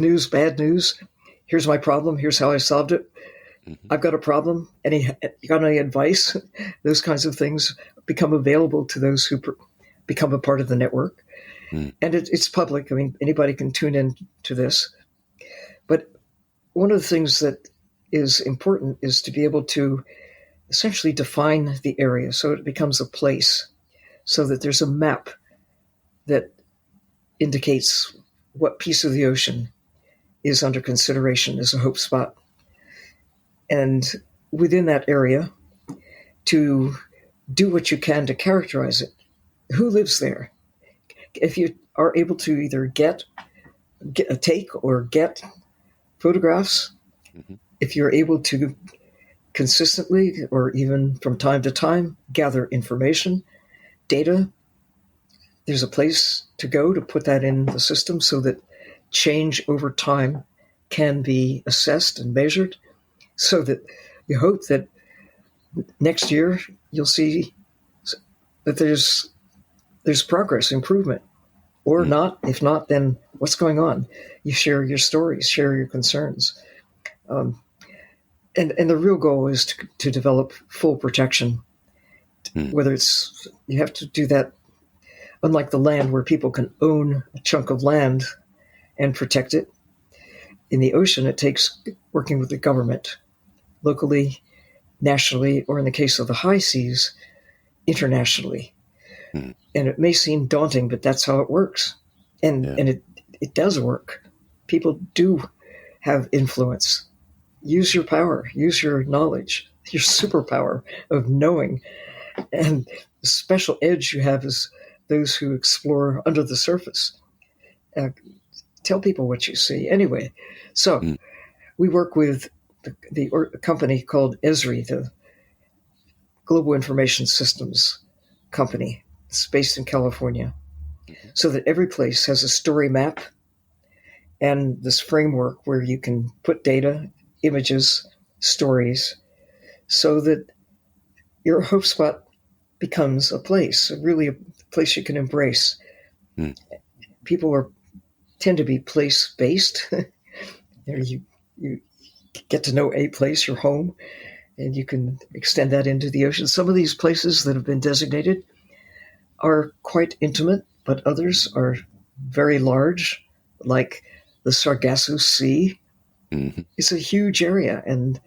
news, bad news. Here's my problem. Here's how I solved it. I've got a problem. You got any advice? Those kinds of things become available to those who become a part of the network. And it's public. I mean, anybody can tune in to this. But one of the things that is important is to be able to essentially define the area so it becomes a place, so that there's a map that indicates what piece of the ocean is under consideration as a hope spot. And within that area, to do what you can to characterize it. Who lives there? If you are able to either take or get photographs, if you're able to consistently or even from time to time gather information, data, there's a place to go to put that in the system so that change over time can be assessed and measured, so that you hope that next year you'll see that there's progress, improvement, or not. If not, then what's going on? You share your stories, share your concerns. And the real goal is to develop full protection, whether it's, you have to do that, unlike the land where people can own a chunk of land and protect it. In the ocean, it takes working with the government, locally, nationally, or in the case of the high seas, internationally. And it may seem daunting, but that's how it works. And it does work. People do have influence. Use your power, use your knowledge, your superpower of knowing. And the special edge you have is those who explore under the surface. Tell people what you see. Anyway, so we work with the company called Esri, the Global Information Systems company. It's based in California, so that every place has a story map and this framework where you can put data, images, stories, so that your hope spot becomes a place, really a place you can embrace. People tend to be place-based. You get to know a place, your home, and you can extend that into the ocean. Some of these places that have been designated are quite intimate, but others are very large, like the Sargasso Sea. It's a huge area, and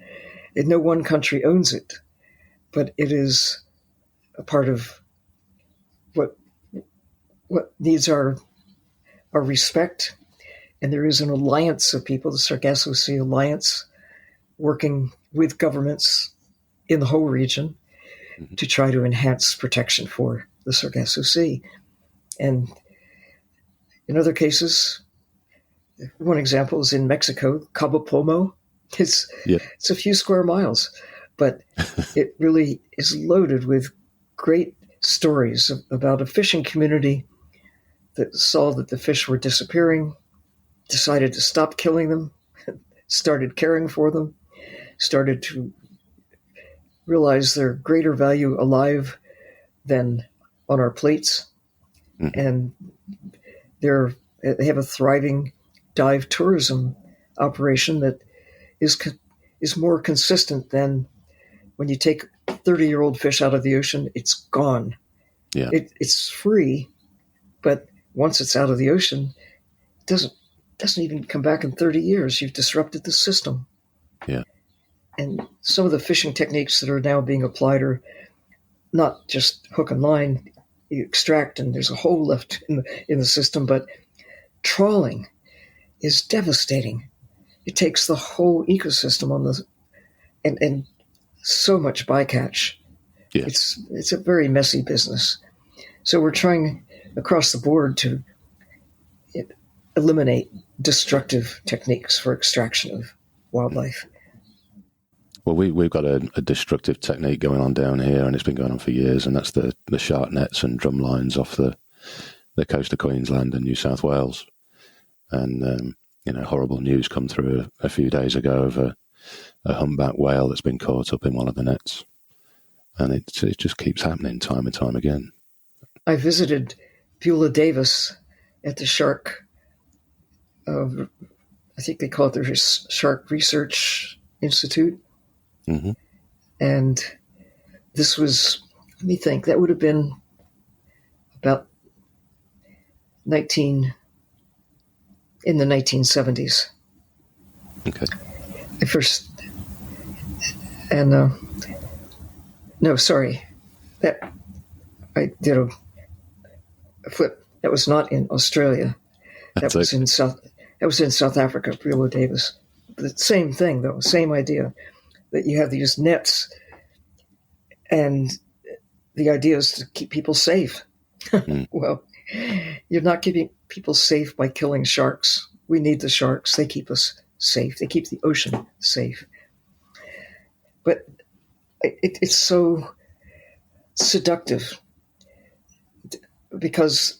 no one country owns it, but it is a part of what needs our respect. And there is an alliance of people, the Sargasso Sea Alliance, working with governments in the whole region to try to enhance protection for the Sargasso Sea. And in other cases, one example is in Mexico, Cabo Polmo. It's a few square miles, but it really is loaded with great stories about a fishing community that saw that the fish were disappearing, decided to stop killing them, started caring for them, started to realize their greater value alive than on our plates. And they have a thriving dive tourism operation that is more consistent than when you take 30-year-old fish out of the ocean, it's gone. It's free, but once it's out of the ocean, it doesn't even come back in 30 years. You've disrupted the system. And some of the fishing techniques that are now being applied are not just hook and line. You extract and there's a hole left in the system, but trawling is devastating. It takes the whole ecosystem and so much bycatch. It's a very messy business. So we're trying across the board to eliminate destructive techniques for extraction of wildlife. Well, we've got a destructive technique going on down here, and it's been going on for years, and that's the shark nets and drum lines off the coast of Queensland and New South Wales. And, horrible news come through a few days ago of a humpback whale that's been caught up in one of the nets. And it just keeps happening time and time again. I visited Beulah Davis at the Shark, I think they call it the Shark Research Institute. Mm-hmm. And this was, let me think, that would have been about in the 1970s. Okay. I first, and no, sorry, that I did a flip. That was not in Australia. That was in South Africa, Beulah Davis. The same thing, though, same idea, that you have these nets, and the idea is to keep people safe. Well, you're not keeping people safe by killing sharks. We need the sharks. They keep us safe. They keep the ocean safe. But it's so seductive because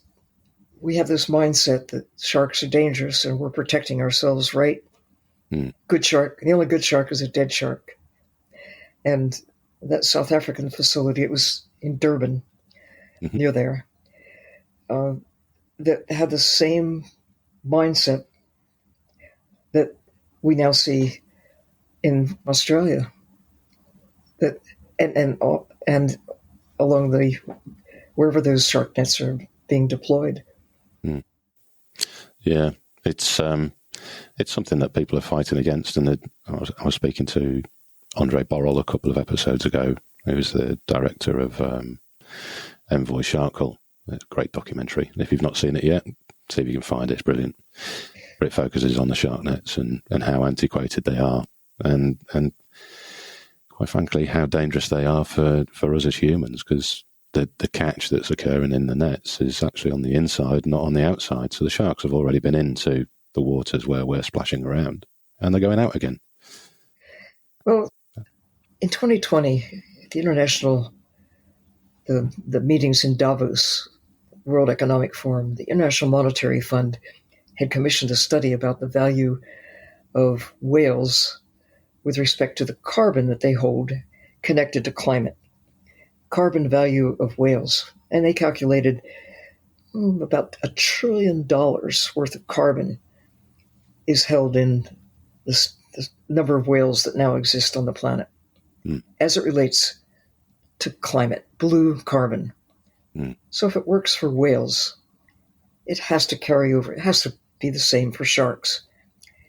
we have this mindset that sharks are dangerous and we're protecting ourselves, right? Good shark. The only good shark is a dead shark. And that South African facility, it was in Durban, near there, that had the same mindset that we now see in Australia. That and along the wherever those shark nets are being deployed. Yeah, it's something that people are fighting against. And I was speaking to Andre Borrell a couple of episodes ago, who's the director of Envoy Sharkle. A great documentary. And if you've not seen it yet, see if you can find it. It's brilliant. But it focuses on the shark nets and how antiquated they are, and quite frankly, how dangerous they are for us as humans, because the catch that's occurring in the nets is actually on the inside, not on the outside. So the sharks have already been into the waters where we're splashing around, and they're going out again. Well, in 2020, the meetings in Davos, World Economic Forum, the International Monetary Fund had commissioned a study about the value of whales with respect to the carbon that they hold connected to climate. Carbon value of whales. And they calculated about $1 trillion worth of carbon is held in the number of whales that now exist on the planet as it relates to climate, blue carbon. So if it works for whales, it has to carry over. It has to be the same for sharks.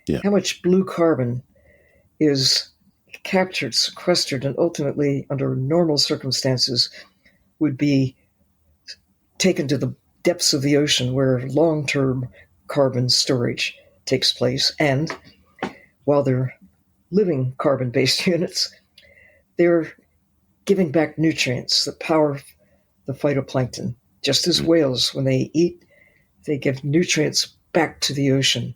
Yeah. How much blue carbon is captured, sequestered, and ultimately, under normal circumstances, would be taken to the depths of the ocean where long-term carbon storage takes place. And while they're living carbon-based units, they're giving back nutrients that power the phytoplankton. Just as whales, when they eat, they give nutrients back to the ocean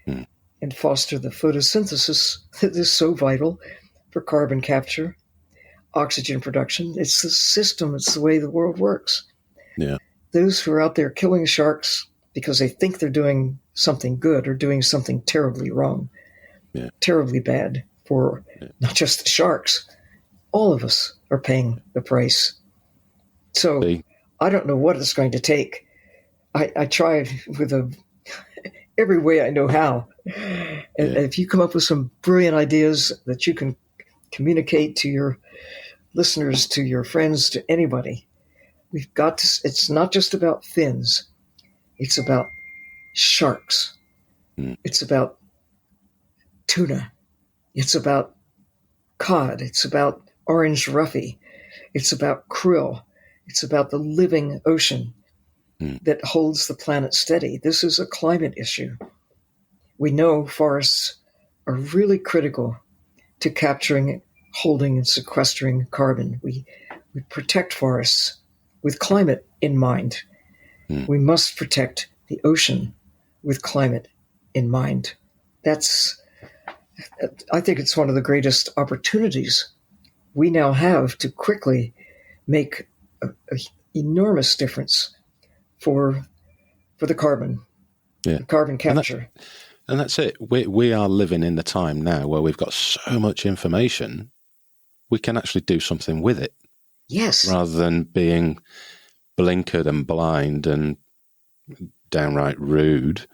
and foster the photosynthesis that is so vital for carbon capture, oxygen production. It's the system. It's the way the world works. Yeah. Those who are out there killing sharks because they think they're doing something good are doing something terribly wrong, terribly bad for not just the sharks. All of us are paying the price. So I don't know what it's going to take. I tried with every way I know how. And if you come up with some brilliant ideas that you can communicate to your listeners, to your friends, to anybody, we've got to. It's not just about fins. It's about sharks. It's about tuna. It's about cod. It's about orange roughy. It's about krill. It's about the living ocean that holds the planet steady. This is a climate issue. We know forests are really critical to capturing, holding, and sequestering carbon. We protect forests with climate in mind. We must protect the ocean with climate in mind. That's I think it's one of the greatest opportunities we now have to quickly make an enormous difference for the carbon capture. And that's it. We are living in the time now where we've got so much information, we can actually do something with it. Yes. Rather than being blinkered and blind and downright rude,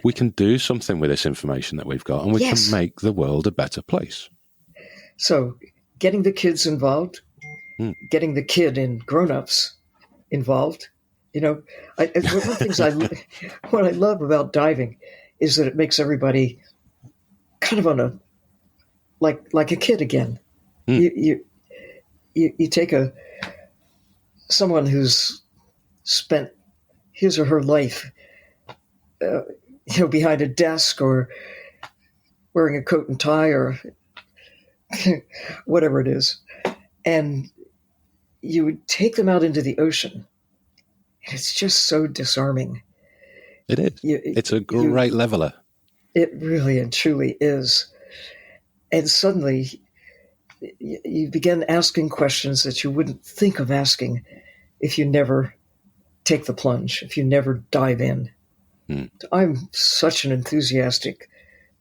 we can do something with this information that we've got, and we can make the world a better place. So getting the kids involved, getting the kid and grown-ups involved. One of the things what I love about diving is that it makes everybody kind of on a like a kid again. You take someone who's spent his or her life, behind a desk or wearing a coat and tie or whatever it is, and you would take them out into the ocean, and it's just so disarming. It is. It's a great leveler. It really and truly is. And suddenly you begin asking questions that you wouldn't think of asking if you never take the plunge, if you never dive in. I'm such an enthusiastic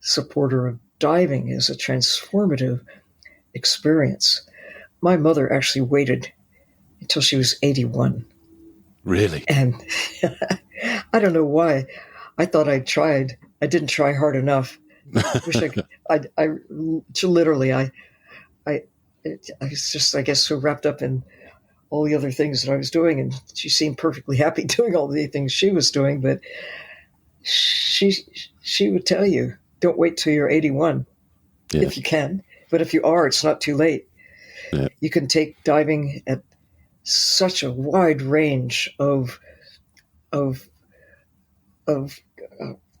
supporter of diving as a transformative experience. My mother actually waited until she was 81. Really? And I don't know why. I thought I'd tried. I didn't try hard enough. I wish I could. I literally, I was just, I guess, so wrapped up in all the other things that I was doing, and she seemed perfectly happy doing all the things she was doing. But she would tell you, don't wait till you're 81 if you can. But if you are, it's not too late. Yeah. You can take diving at such a wide range of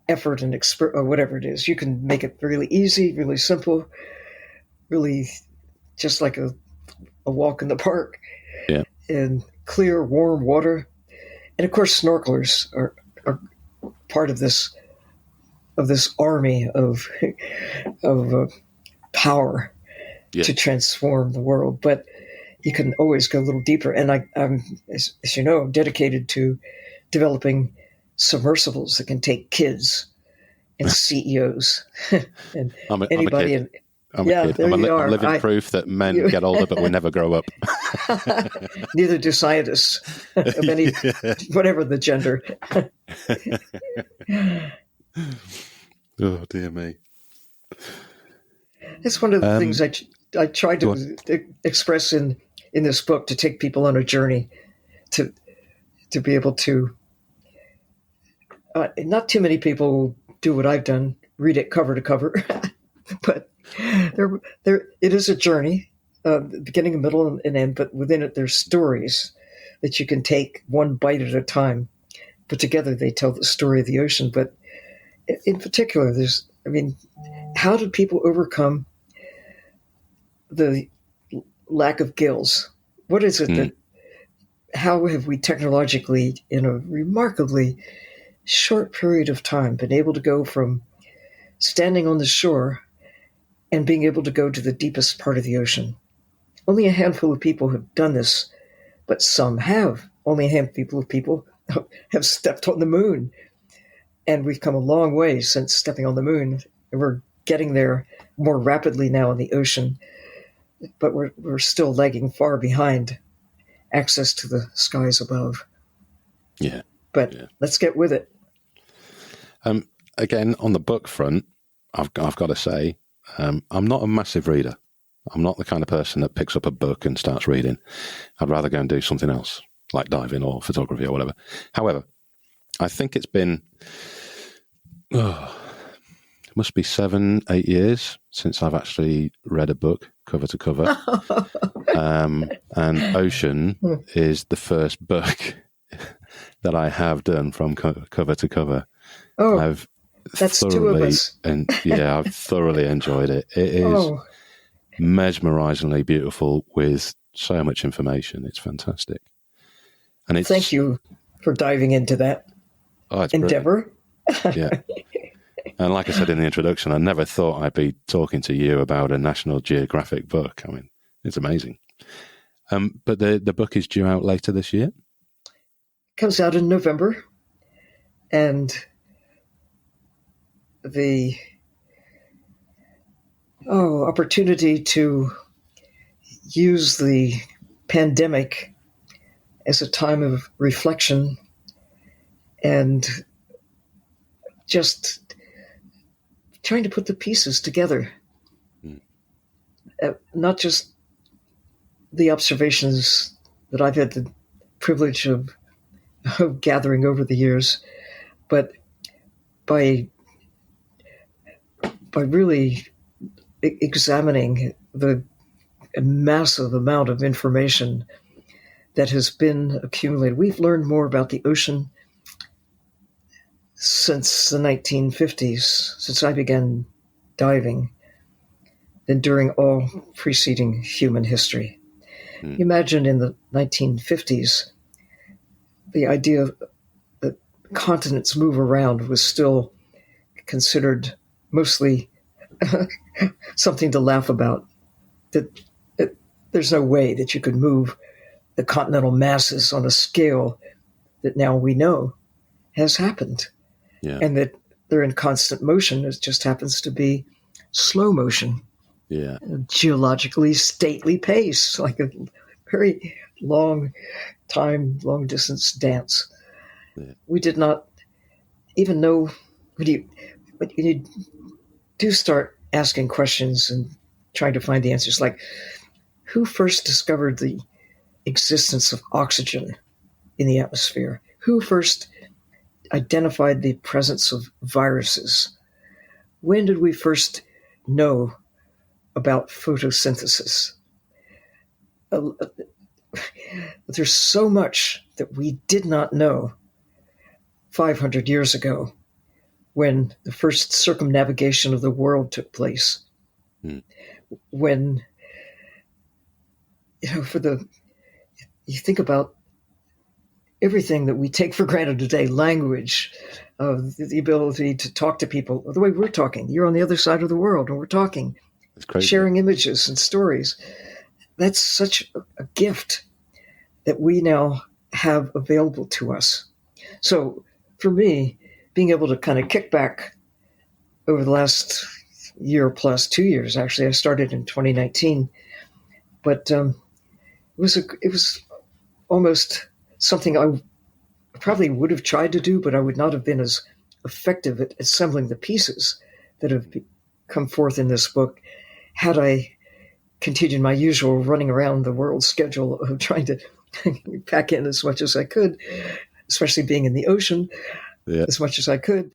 effort and or whatever it is. You can make it really easy, really simple, really just like a walk in the park. Yeah. And clear, warm water. And of course, snorkelers are part of this army of power to transform the world. But you can always go a little deeper. And I'm, as you know, I'm dedicated to developing submersibles that can take kids and CEOs and anybody. I'm a kid. I'm living proof that men get older, but we never grow up. Neither do scientists of any, whatever the gender. Oh, dear me. It's one of the things I tried to express in this book, to take people on a journey to be able to. Not too many people do what I've done, read it cover to cover, but it is a journey, beginning, a middle, and end. But within it, there's stories that you can take one bite at a time. But together, they tell the story of the ocean. But in particular, how did people overcome the lack of gills? What is it that? How have we technologically, in a remarkably short period of time, been able to go from standing on the shore and being able to go to the deepest part of the ocean? Only a handful of people have done this, but some have. Only a handful of people have stepped on the moon. And we've come a long way since stepping on the moon. And we're getting there more rapidly now in the ocean, but we're still lagging far behind access to the skies above. Yeah. But let's get with it. Again, on the book front, I've got to say, I'm not a massive reader. I'm not the kind of person that picks up a book and starts reading. I'd rather go and do something else, like diving or photography or whatever. However, I think it's been, it must be 7-8 years since I've actually read a book cover to cover. And Ocean is the first book that I have done from cover to cover. Oh, that's two of us. I've thoroughly enjoyed it. It is mesmerizingly beautiful with so much information. It's fantastic. And thank you for diving into that endeavor. Yeah. And like I said in the introduction, I never thought I'd be talking to you about a National Geographic book. I mean, it's amazing. But the book is due out later this year? Comes out in November. And the opportunity to use the pandemic as a time of reflection and just trying to put the pieces together. Not just the observations that I've had the privilege of gathering over the years, but by really examining the massive amount of information that has been accumulated. We've learned more about the ocean since the 1950s, since I began diving, than during all preceding human history. Imagine in the 1950s, the idea that continents move around was still considered mostly something to laugh about. That there's no way that you could move the continental masses on a scale that now we know has happened. Yeah. And that they're in constant motion. It just happens to be slow motion. Yeah. Geologically stately pace, like a very long distance dance. Yeah. We did not even know when you do start asking questions and trying to find the answers, like who first discovered the existence of oxygen in the atmosphere? Who first identified the presence of viruses? When did we first know about photosynthesis? There's so much that we did not know 500 years ago when the first circumnavigation of the world took place. When, you think about everything that we take for granted today, language, the ability to talk to people, the way we're talking. You're on the other side of the world and we're talking, sharing images and stories. That's such a gift that we now have available to us. So for me, being able to kind of kick back over the last year plus 2 years, actually, I started in 2019, but it was almost something I probably would have tried to do, but I would not have been as effective at assembling the pieces that have come forth in this book had I continued my usual running around the world schedule of trying to pack in as much as I could, especially being in the ocean, as much as I could.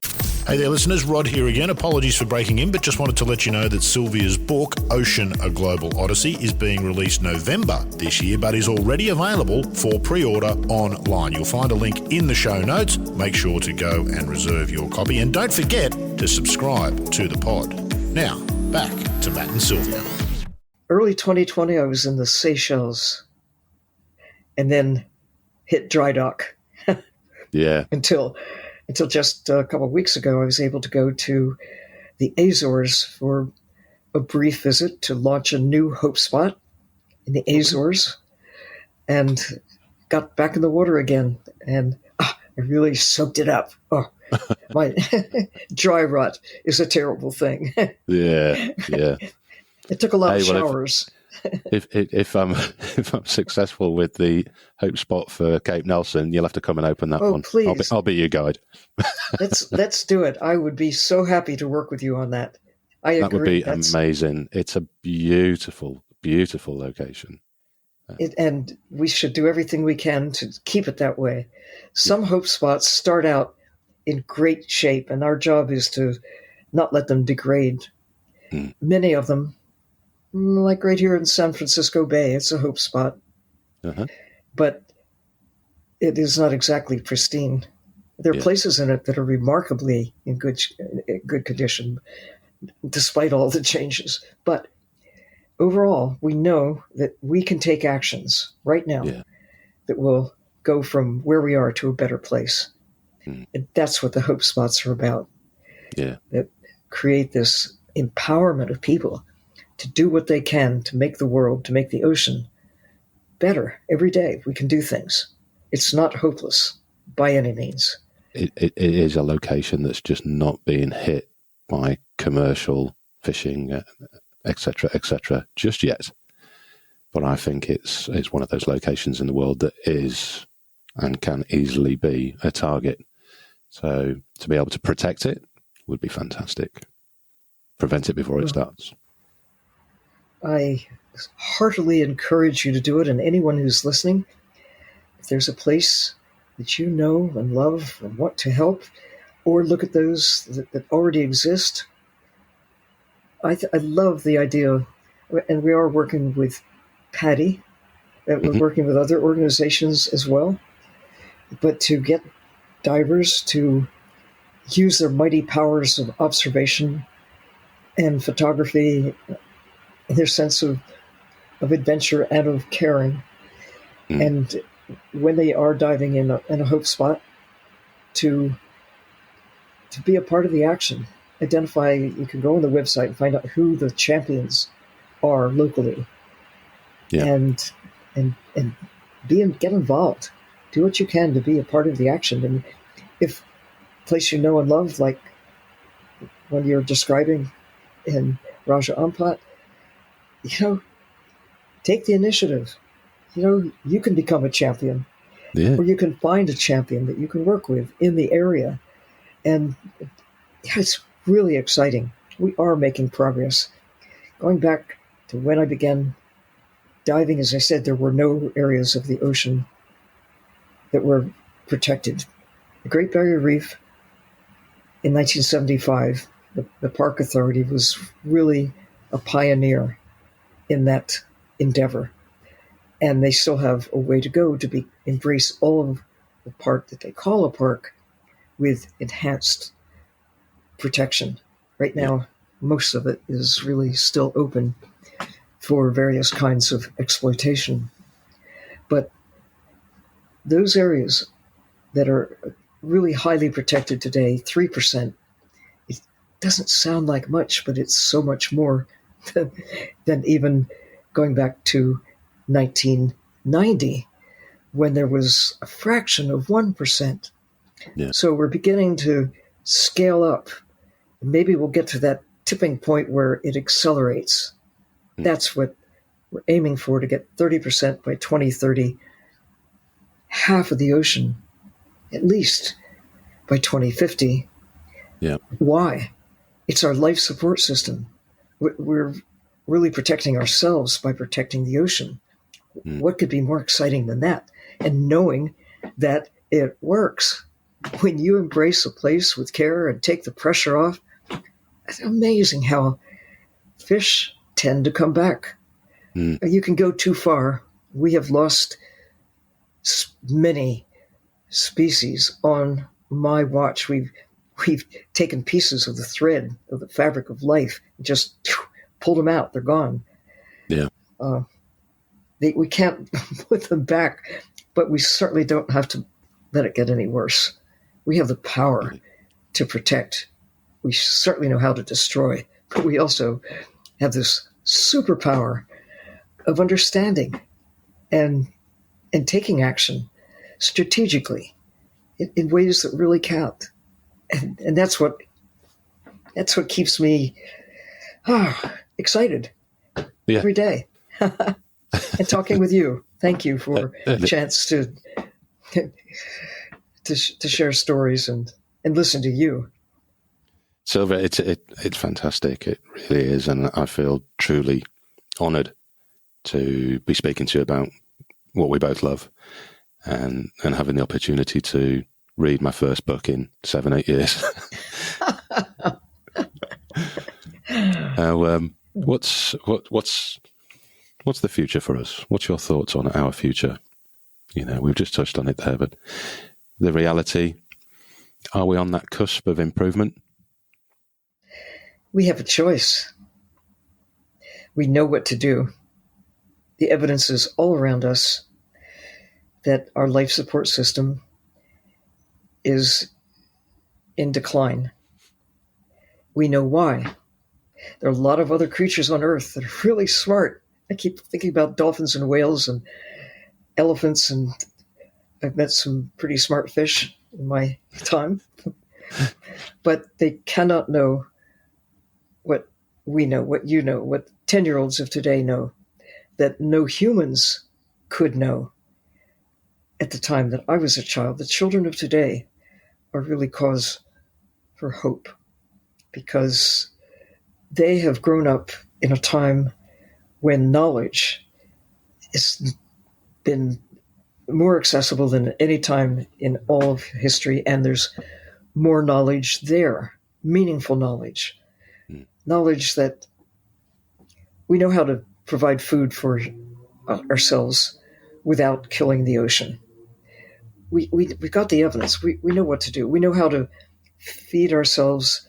Hey there, listeners. Rod here again. Apologies for breaking in, but just wanted to let you know that Sylvia's book, Ocean, A Global Odyssey, is being released November this year, but is already available for pre-order online. You'll find a link in the show notes. Make sure to go and reserve your copy. And don't forget to subscribe to the pod. Now, back to Matt and Sylvia. Early 2020, I was in the Seychelles and then hit dry dock. Yeah. Until just a couple of weeks ago, I was able to go to the Azores for a brief visit to launch a new hope spot in the Azores and got back in the water again. And I really soaked it up. Oh, my dry rot is a terrible thing. Yeah. It took a lot of showers. If I'm successful with the hope spot for Cape Nelson, you'll have to come and open that one. Please. I'll be your guide. Let's do it. I would be so happy to work with you on that. I agree. That would be amazing. It's a beautiful, beautiful location. And we should do everything we can to keep it that way. Some hope spots start out in great shape, and our job is to not let them degrade. Many of them, like right here in San Francisco Bay, it's a hope spot. But it is not exactly pristine. There are places in it that are remarkably in good condition, despite all the changes. But overall, we know that we can take actions right now that will go from where we are to a better place. And that's what the hope spots are about. Yeah. that create this empowerment of people to do what they can to make the world, to make the ocean better every day. We can do things. It's not hopeless by any means. It is a location that's just not being hit by commercial fishing, etc., just yet. But I think it's one of those locations in the world that is and can easily be a target. So to be able to protect it would be fantastic. Prevent it before it starts. I heartily encourage you to do it, and anyone who's listening, if there's a place that you know and love and want to help, or look at those that already exist, I love the idea, and we are working with Patty, we're working with other organizations as well, but to get divers to use their mighty powers of observation and photography, their sense of adventure and of caring, and when they are diving in a hope spot, to be a part of the action. Identify, you can go on the website and find out who the champions are locally, and get involved. Do what you can to be a part of the action. And if a place you know and love, like when you're describing in Raja Ampat, take the initiative. You can become a champion, or you can find a champion that you can work with in the area. And it's really exciting. We are making progress. Going back to when I began diving, as I said, there were no areas of the ocean that were protected. The Great Barrier Reef in 1975, the Park Authority was really a pioneer in that endeavor. And they still have a way to go to embrace all of the part that they call a park with enhanced protection. Right now, most of it is really still open for various kinds of exploitation. But those areas that are really highly protected today, 3%, it doesn't sound like much, but it's so much more than even going back to 1990, when there was a fraction of 1%. So we're beginning to scale up. Maybe we'll get to that tipping point where it accelerates. That's what we're aiming for, to get 30% by 2030, half of the ocean, at least by 2050. Why? It's our life support system. We're really protecting ourselves by protecting the ocean. What could be more exciting than that? And knowing that it works. When you embrace a place with care and take the pressure off, it's amazing how fish tend to come back. You can go too far. We have lost many species on my watch. We've taken pieces of the thread of the fabric of life, and just pulled them out. They're gone. We can't put them back, but we certainly don't have to let it get any worse. We have the power to protect. We certainly know how to destroy, but we also have this superpower of understanding and taking action strategically in ways that really count. And that's what keeps me excited every day. And talking with you. Thank you for the chance to share stories and listen to you. Sylvia, it's fantastic. It really is. And I feel truly honoured to be speaking to you about what we both love, and having the opportunity to read my first book in 7-8 years. What's the future for us? What's your thoughts on our future? We've just touched on it there, but the reality, are we on that cusp of improvement? We have a choice. We know what to do. The evidence is all around us that our life support system is in decline. we know why. There are a lot of other creatures on Earth that are really smart. I keep thinking about dolphins and whales and elephants, and I've met some pretty smart fish in my time. But they cannot know what we know, what you know, what 10-year-olds of today know, that no humans could know at the time that I was a child. The children of today are really cause for hope, because they have grown up in a time when knowledge has been more accessible than any time in all of history, and there's more knowledge there, meaningful knowledge, knowledge that we know how to provide food for ourselves without killing the ocean. We've got the evidence. We know what to do. We know how to feed ourselves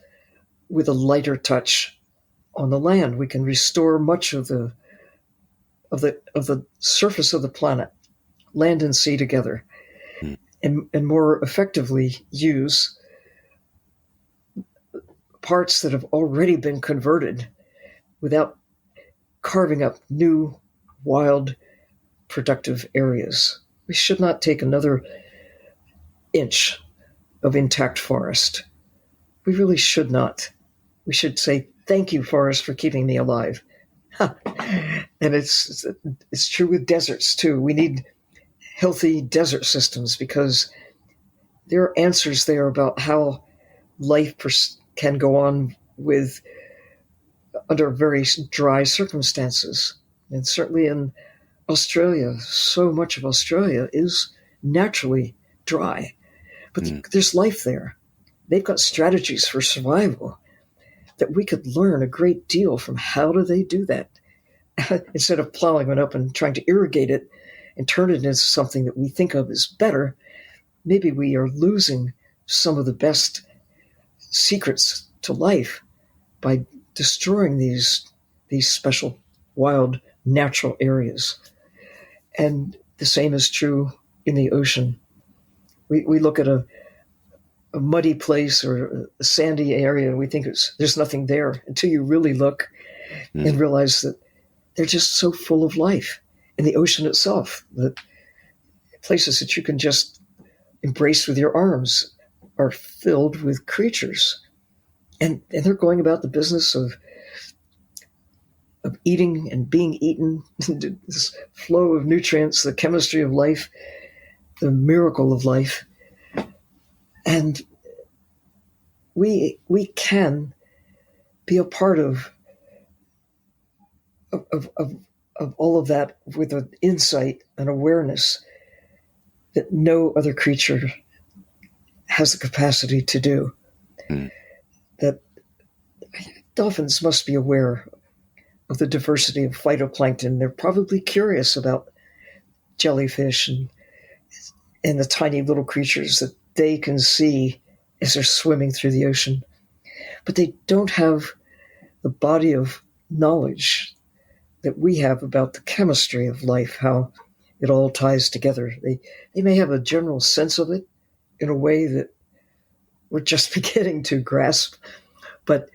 with a lighter touch on the land. We can restore much of the surface of the planet, land and sea together, and more effectively use parts that have already been converted without carving up new, wild, productive areas. We should not take another inch of intact forest. We really should not. We should say, thank you, forest, for keeping me alive. And it's true with deserts, too. We need healthy desert systems, because there are answers there about how life can go on under very dry circumstances. And certainly in Australia, so much of Australia is naturally dry. But there's life there. They've got strategies for survival that we could learn a great deal from. How do they do that? Instead of plowing it up and trying to irrigate it and turn it into something that we think of as better, maybe we are losing some of the best secrets to life by destroying these special, wild, natural areas. And the same is true in the ocean. We look at a muddy place or a sandy area, and we think there's nothing there until you really look and realize that they're just so full of life. And the ocean itself, the places that you can just embrace with your arms, are filled with creatures. And they're going about the business of eating and being eaten, this flow of nutrients, the chemistry of life, the miracle of life. And we can be a part of all of that with an insight and awareness that no other creature has the capacity to do. That dolphins must be aware of the diversity of phytoplankton. They're probably curious about jellyfish and the tiny little creatures that they can see as they're swimming through the ocean. But they don't have the body of knowledge that we have about the chemistry of life, how it all ties together. They may have a general sense of it in a way that we're just beginning to grasp. But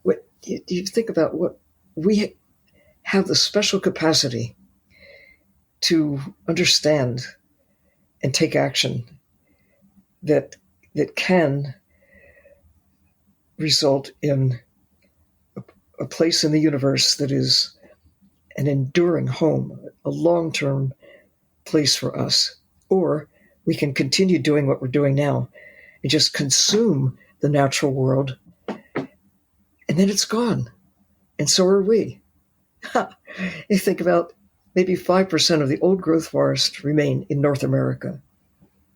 what you think about, what we have the special capacity to understand and take action that can result in a place in the universe that is an enduring home, a long-term place for us. Or we can continue doing what we're doing now and just consume the natural world, and then it's gone. And so are we. You think about maybe 5% of the old growth forests remain in North America.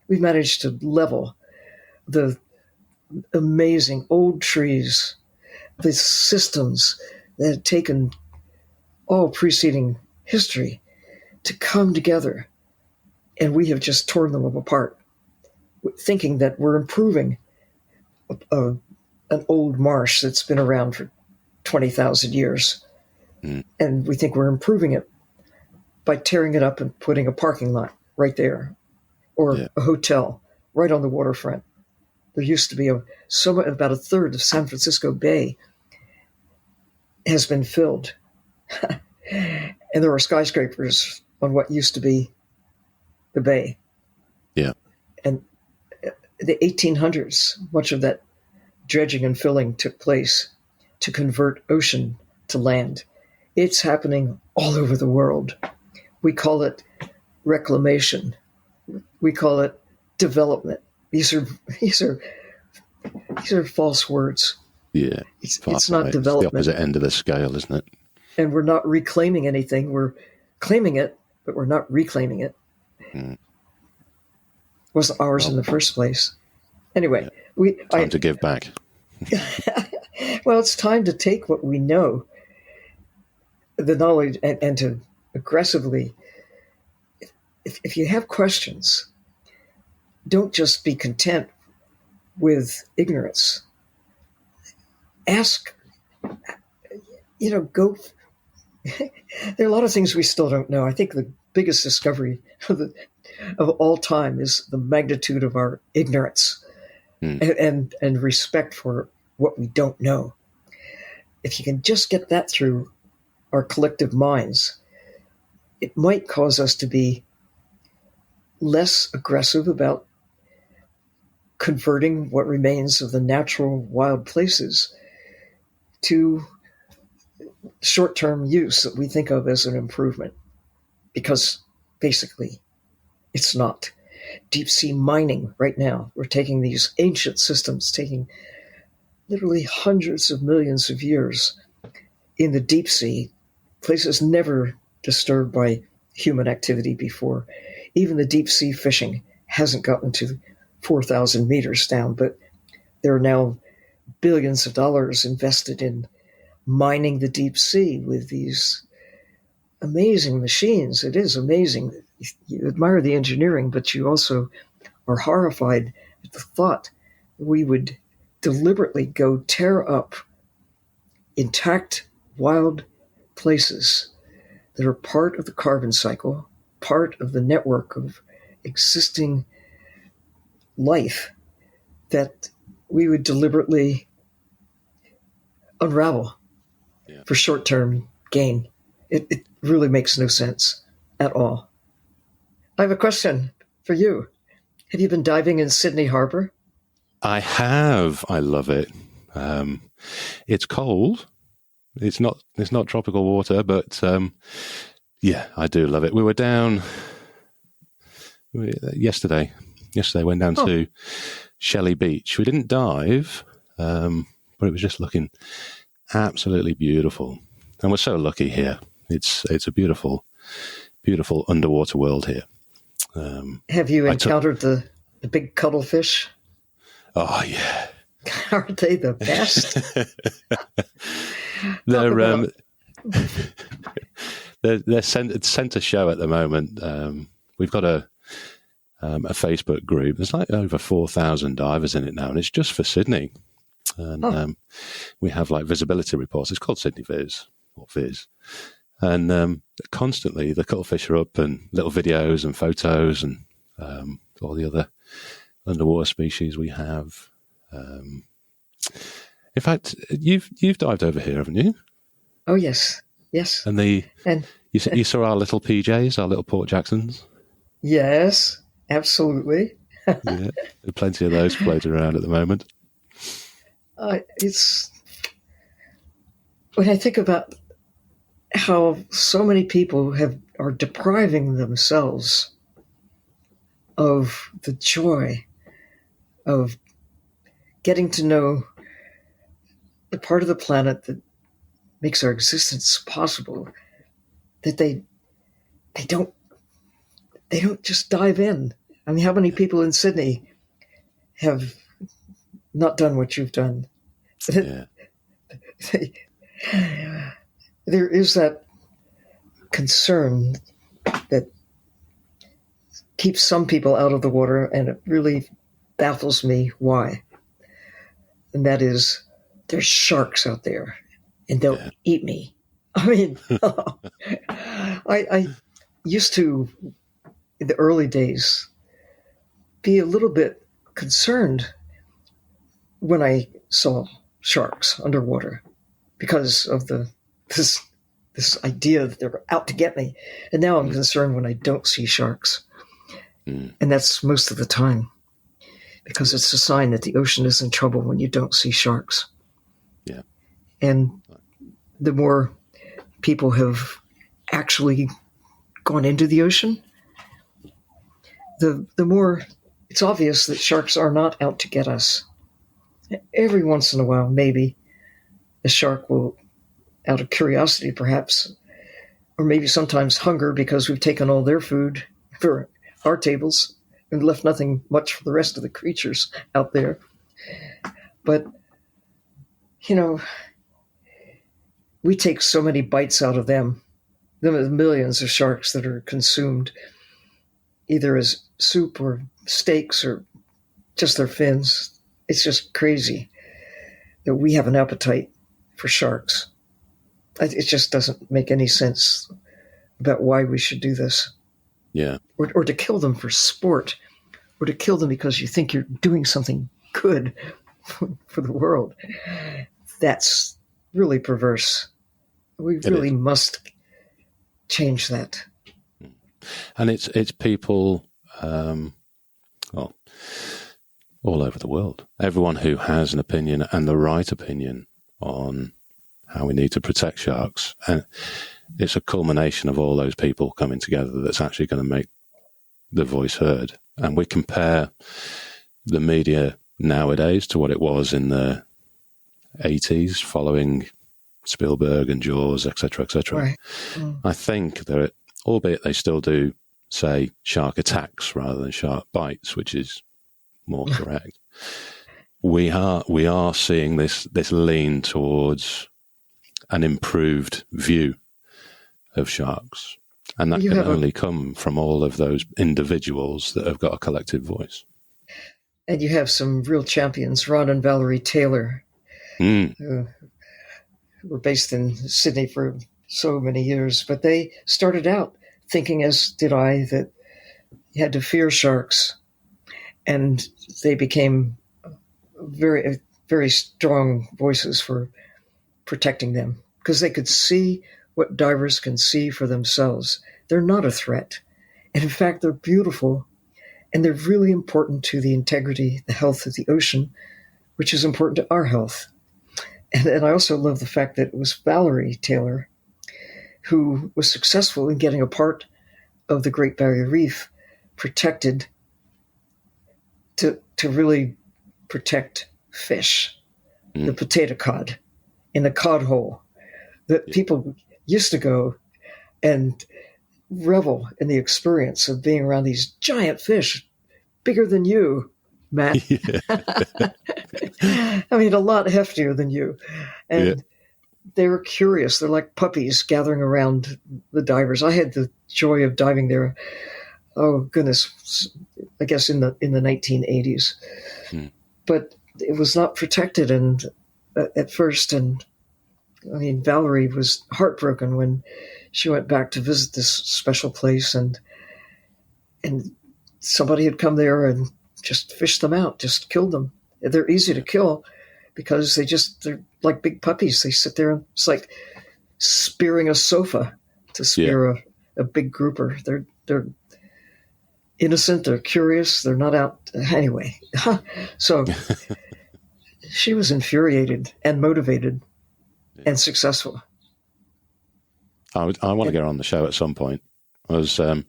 We've managed to level the amazing old trees, the systems that had taken all preceding history to come together, and we have just torn them apart, thinking that we're improving an old marsh that's been around for 20,000 years. And we think we're improving it by tearing it up and putting a parking lot right there, or a hotel right on the waterfront. There used to be about a third of San Francisco Bay has been filled. And there are skyscrapers on what used to be the bay. Yeah. And the 1800s, much of that dredging and filling took place to convert ocean to land. It's happening all over the world. We call it reclamation. We call it development. These are false words. Yeah. It's not development. It's the opposite end of the scale, isn't it? And we're not reclaiming anything. We're claiming it, but we're not reclaiming it. It wasn't ours in the first place. Anyway, time to give back. Well, it's time to take what we know, the knowledge, and to aggressively, if you have questions, don't just be content with ignorance. Ask, go. There are a lot of things we still don't know. I think the biggest discovery of all time is the magnitude of our ignorance and respect for what we don't know. If you can just get that through our collective minds, it might cause us to be less aggressive about converting what remains of the natural wild places to short-term use that we think of as an improvement, because basically it's not. Deep sea mining right now, we're taking these ancient systems, taking literally hundreds of millions of years in the deep sea, places never disturbed by human activity before. Even the deep sea fishing hasn't gotten to 4,000 meters down, but there are now billions of dollars invested in mining the deep sea with these amazing machines. It is amazing. You admire the engineering, but you also are horrified at the thought that we would deliberately go tear up intact wild places that are part of the carbon cycle, part of the network of existing life, that we would deliberately unravel for short-term gain. It really makes no sense at all. I have a question for you. Have you been diving in Sydney Harbor? I have. I love it. It's cold. It's not tropical water, but yeah, I do love it. We were down yesterday. Yesterday, went down to Shelley Beach. We didn't dive, but it was just looking absolutely beautiful. And we're so lucky here. It's a beautiful, beautiful underwater world here. Have you encountered the big cuttlefish? Oh, yeah. Aren't they the best? They're centre show at the moment. We've got a Facebook group. There's like over 4,000 divers in it now, and it's just for Sydney. And we have like visibility reports. It's called Sydney Viz or Viz. And constantly the cuttlefish are up, and little videos and photos and all the other underwater species we have. In fact, you've dived over here, haven't you? Oh yes. And you saw our little PJs, our little Port Jacksons. Yes, absolutely. Yeah, there are plenty of those floating around at the moment. It's when I think about how so many people are depriving themselves of the joy of getting to know the part of the planet that makes our existence possible, that they don't just dive in. I mean, how many people in Sydney have not done what you've done? Yeah. There is that concern that keeps some people out of the water, and it really baffles me why. And that is, there's sharks out there, and they'll eat me. I mean, I used to, in the early days, be a little bit concerned when I saw sharks underwater because of this idea that they're out to get me. And now I'm concerned when I don't see sharks. And that's most of the time, because it's a sign that the ocean is in trouble when you don't see sharks. Yeah. And the more people have actually gone into the ocean, the more it's obvious that sharks are not out to get us. Every once in a while, maybe a shark will, out of curiosity perhaps, or maybe sometimes hunger because we've taken all their food for our tables and left nothing much for the rest of the creatures out there. But, we take so many bites out of them. There are millions of sharks that are consumed either as soup or steaks or just their fins. It's just crazy that we have an appetite for sharks. It just doesn't make any sense about why we should do this. Yeah. Or to kill them for sport, or to kill them because you think you're doing something good for the world. That's really perverse. We really must change that. And it's people, all over the world. Everyone who has an opinion, and the right opinion, on how we need to protect sharks. And it's a culmination of all those people coming together that's actually going to make the voice heard. And we compare the media nowadays to what it was in the 80s following Spielberg and Jaws, etc., etc. Right. I think that, albeit they still do say shark attacks rather than shark bites, which is more correct, we are seeing this lean towards an improved view of sharks. And that can only come from all of those individuals that have got a collective voice. And you have some real champions, Ron and Valerie Taylor, who were based in Sydney for so many years. But they started out thinking, as did I, that you had to fear sharks. And they became very, very strong voices for protecting them, because they could see what divers can see for themselves. They're not a threat. And in fact, they're beautiful, and they're really important to the integrity, the health of the ocean, which is important to our health. And I also love the fact that it was Valerie Taylor who was successful in getting a part of the Great Barrier Reef protected to really protect fish, the potato cod in the cod hole, that people used to go and revel in the experience of being around these giant fish, bigger than you, Matt. I mean, a lot heftier than you. And they were curious. They're like puppies gathering around the divers. I had the joy of diving there, oh goodness, I guess in the 1980s. But it was not protected at first. And I mean, Valerie was heartbroken when she went back to visit this special place, and somebody had come there and just fished them out, just killed them. They're easy to kill because they're like big puppies. They sit there and it's like spearing a sofa to spear a big grouper. They're innocent, they're curious, they're not out anyway. So she was infuriated and motivated and successful. I want to get her on the show at some point. There's a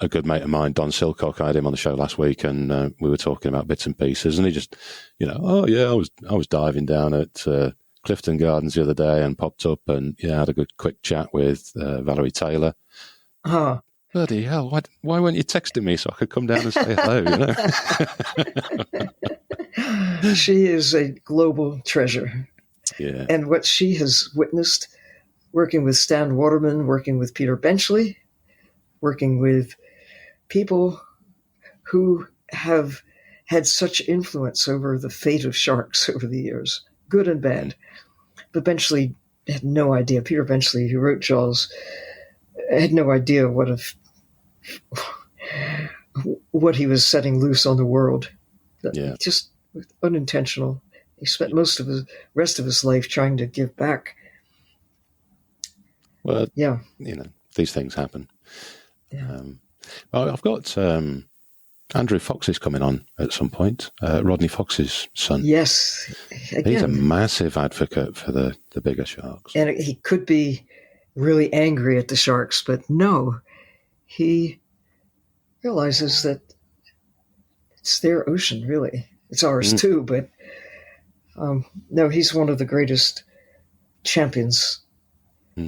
good mate of mine, Don Silcock. I had him on the show last week, and we were talking about bits and pieces. And he just, I was diving down at Clifton Gardens the other day and popped up and had a good quick chat with Valerie Taylor. Oh, bloody hell! Why weren't you texting me so I could come down and say hello? She is a global treasure. Yeah, and what she has witnessed, working with Stan Waterman, working with Peter Benchley, working with people who have had such influence over the fate of sharks over the years, good and bad. But Benchley had no idea. Peter Benchley, who wrote Jaws, had no idea what he was setting loose on the world. Yeah. Just unintentional. He spent most of the rest of his life trying to give back. Well, yeah, these things happen. Yeah. Well, I've got Andrew Fox is coming on at some point. Rodney Fox's son. Yes, again, he's a massive advocate for the bigger sharks. And he could be really angry at the sharks, but no, he realizes that it's their ocean, really. It's ours too, but no, he's one of the greatest champions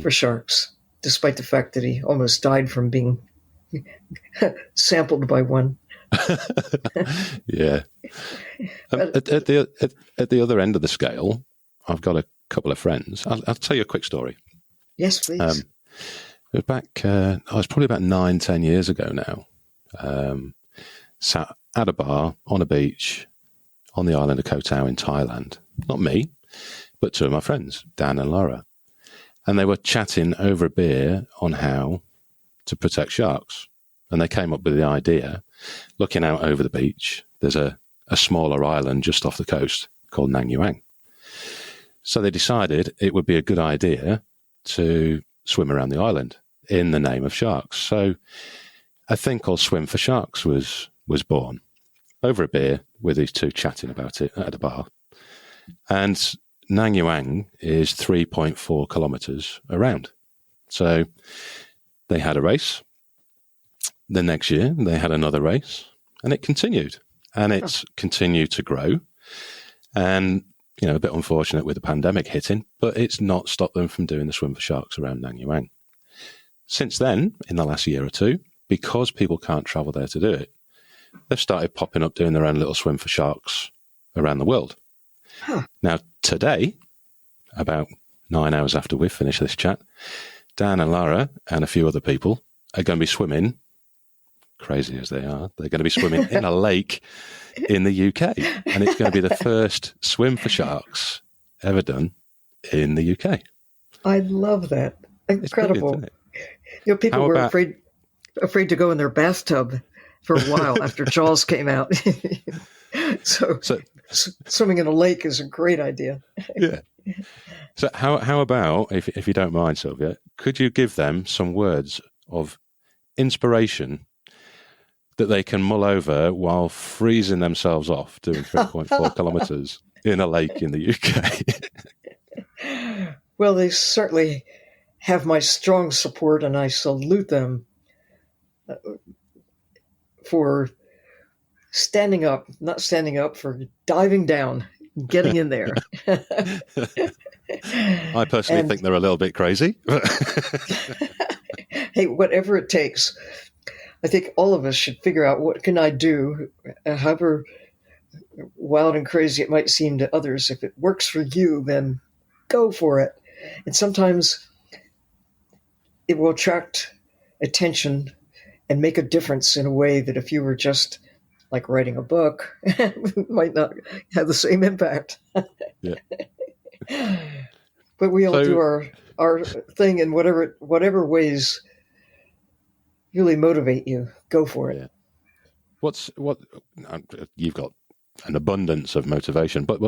for sharks, despite the fact that he almost died from being sampled by one. Yeah. At the other end of the scale, I've got a couple of friends. I'll tell you a quick story. Yes, please. It was back, it's probably about 9-10 years ago now. Sat at a bar on a beach on the island of Koh Tao in Thailand. Not me, but two of my friends, Dan and Laura. And they were chatting over a beer on how to protect sharks. And they came up with the idea, looking out over the beach, there's a smaller island just off the coast called Nang Yuang. So they decided it would be a good idea to swim around the island in the name of sharks. So a thing called Swim for Sharks was born over a beer with these two chatting about it at a bar. And Nang Yuang is 3.4 kilometers around. So they had a race. The next year, they had another race, and it continued. And it's continued to grow. And, a bit unfortunate with the pandemic hitting, but it's not stopped them from doing the Swim for Sharks around Nang Yuang. Since then, in the last year or two, because people can't travel there to do it, they've started popping up doing their own little Swim for Sharks around the world. Now, today, about 9 hours after we've finished this chat, Dan and Lara and a few other people are going to be swimming, crazy as they are, they're going to be swimming in a lake in the UK. And it's going to be the first Swim for Sharks ever done in the UK. I love that. Incredible. People were afraid to go in their bathtub for a while after Jaws came out. So swimming in a lake is a great idea. Yeah. So how about, if you don't mind, Sylvia, could you give them some words of inspiration that they can mull over while freezing themselves off doing 3.4 kilometres in a lake in the UK? Well, they certainly have my strong support, and I salute them for standing up, not standing up, for diving down, getting in there. I personally think they're a little bit crazy. Hey, whatever it takes. I think all of us should figure out, what can I do, however wild and crazy it might seem to others. If it works for you, then go for it. And sometimes it will attract attention and make a difference in a way that if you were just like writing a book, might not have the same impact. Yeah. But we all do our thing in whatever ways really motivate you. Go for it. Yeah. You've got an abundance of motivation, but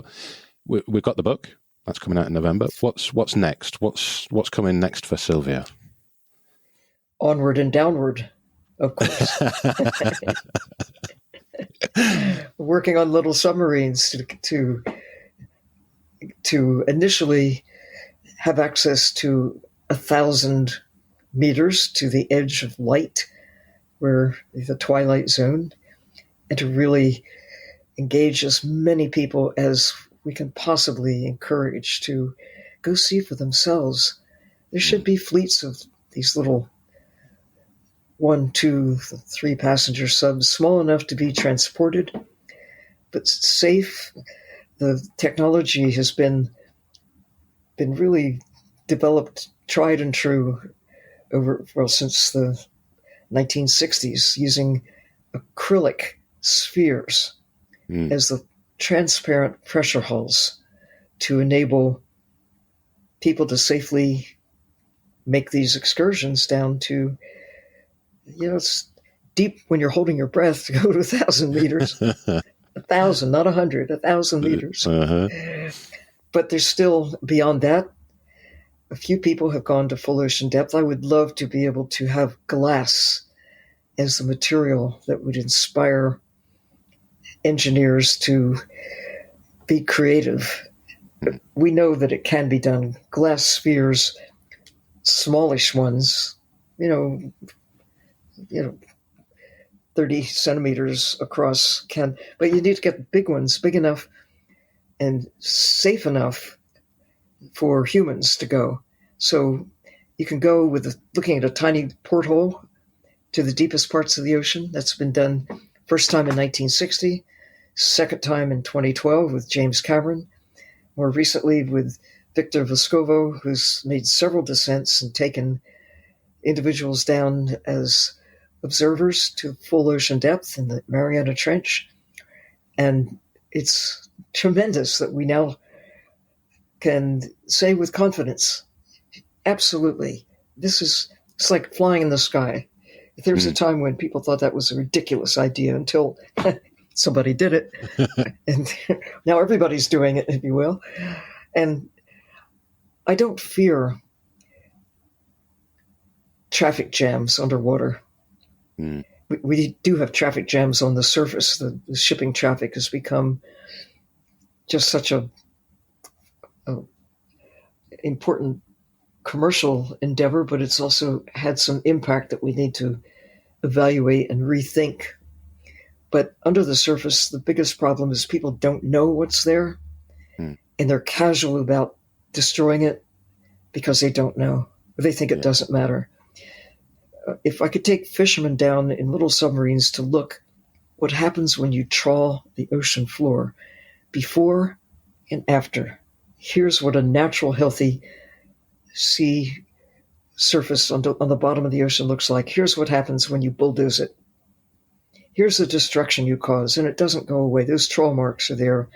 we've got the book that's coming out in November. What's next? What's coming next for Sylvia? Onward and downward, of course. Working on little submarines to initially have access to 1,000 meters to the edge of light, where the twilight zone, and to really engage as many people as we can possibly encourage to go see for themselves. There should be fleets of these little 1, 2, 3 passenger subs, small enough to be transported, but safe. The technology has been really developed, tried and true, since the 1960s, using acrylic spheres as the transparent pressure hulls to enable people to safely make these excursions down to, it's deep when you're holding your breath to go to 1,000 meters. 1,000, not 100, 1,000 meters. Uh-huh. But there's still, beyond that, a few people have gone to full ocean depth. I would love to be able to have glass as the material that would inspire engineers to be creative. We know that it can be done. Glass spheres, smallish ones, 30 centimeters across but you need to get big ones, big enough and safe enough for humans to go. So you can go looking at a tiny porthole to the deepest parts of the ocean. That's been done first time in 1960, second time in 2012 with James Cameron, more recently with Victor Vescovo, who's made several descents and taken individuals down as observers to full ocean depth in the Mariana Trench. And it's tremendous that we now can say with confidence, absolutely, it's like flying in the sky. There was a time when people thought that was a ridiculous idea until somebody did it. And now everybody's doing it, if you will. And I don't fear traffic jams underwater. We do have traffic jams on the surface. The shipping traffic has become just such a important commercial endeavor, but it's also had some impact that we need to evaluate and rethink. But under the surface, the biggest problem is people don't know what's there, and they're casual about destroying it because they don't know. They think it doesn't matter. If I could take fishermen down in little submarines to look what happens when you trawl the ocean floor before and after. Here's what a natural, healthy sea surface on the bottom of the ocean looks like. Here's what happens when you bulldoze it. Here's the destruction you cause, and it doesn't go away. Those trawl marks are there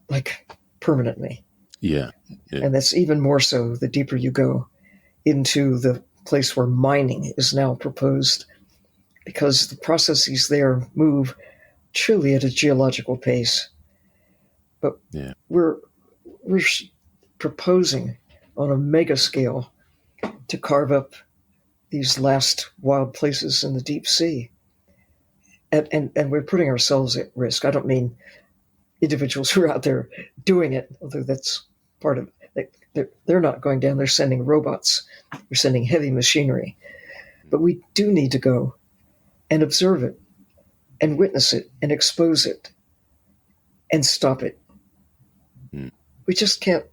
like permanently. Yeah. And that's even more so the deeper you go into the place where mining is now proposed, because the processes there move truly at a geological pace. But we're proposing on a mega scale to carve up these last wild places in the deep sea. And we're putting ourselves at risk. I don't mean individuals who are out there doing it, although that's part of it. They're not going down. They're sending robots. They're sending heavy machinery. But we do need to go and observe it and witness it and expose it and stop it. We just can't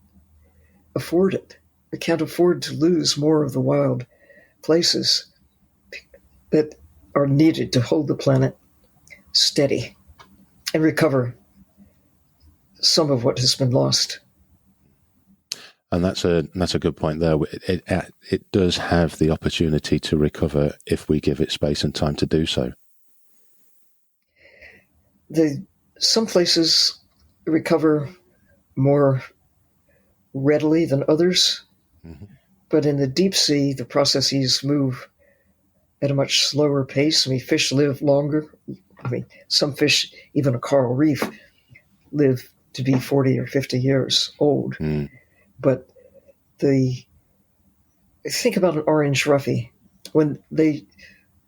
afford it. We can't afford to lose more of the wild places that are needed to hold the planet steady and recover some of what has been lost. And that's a good point there. It does have the opportunity to recover if we give it space and time to do so. Some places recover more readily than others, but in the deep sea, the processes move at a much slower pace. I mean, fish live longer. I mean, some fish, even a coral reef, live to be 40 or 50 years old. But think about an orange roughy. When they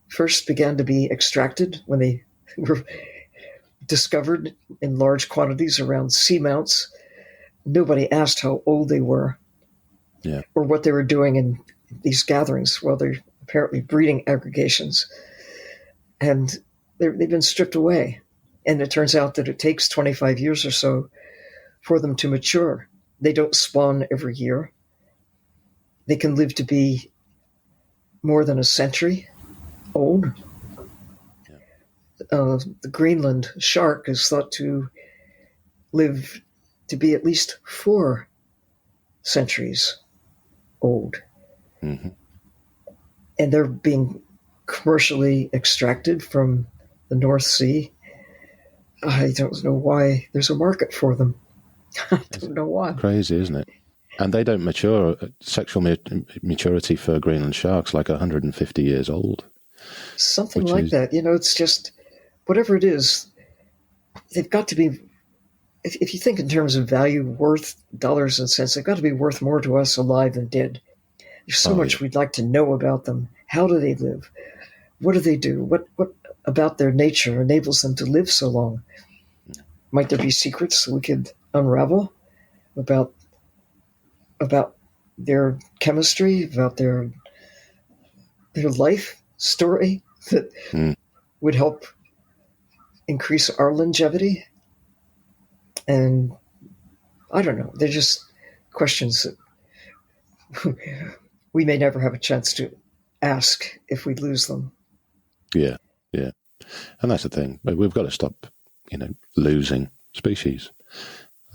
first began to be extracted, when they were discovered in large quantities around seamounts, nobody asked how old they were or what they were doing in these gatherings. Well, they're apparently breeding aggregations. And they've been stripped away. And it turns out that it takes 25 years or so for them to mature. They don't spawn every year. They can live to be more than a century old. The Greenland shark is thought to live to be at least 4 centuries old. And they're being commercially extracted from the North Sea. I don't know why there's a market for them. I don't know why. Crazy, isn't it? And they don't mature. Sexual maturity for Greenland sharks like 150 years old. Something like that. It's just, whatever it is, they've got to be, if you think in terms of value, worth dollars and cents, they've got to be worth more to us alive than dead. There's so much we'd like to know about them. How do they live? What do they do? What about their nature enables them to live so long? Might there be secrets we could unravel about their chemistry, about their life story that would help increase our longevity? And I don't know. They're just questions that we may never have a chance to ask if we lose them. Yeah, yeah. And that's the thing. We've got to stop, losing species.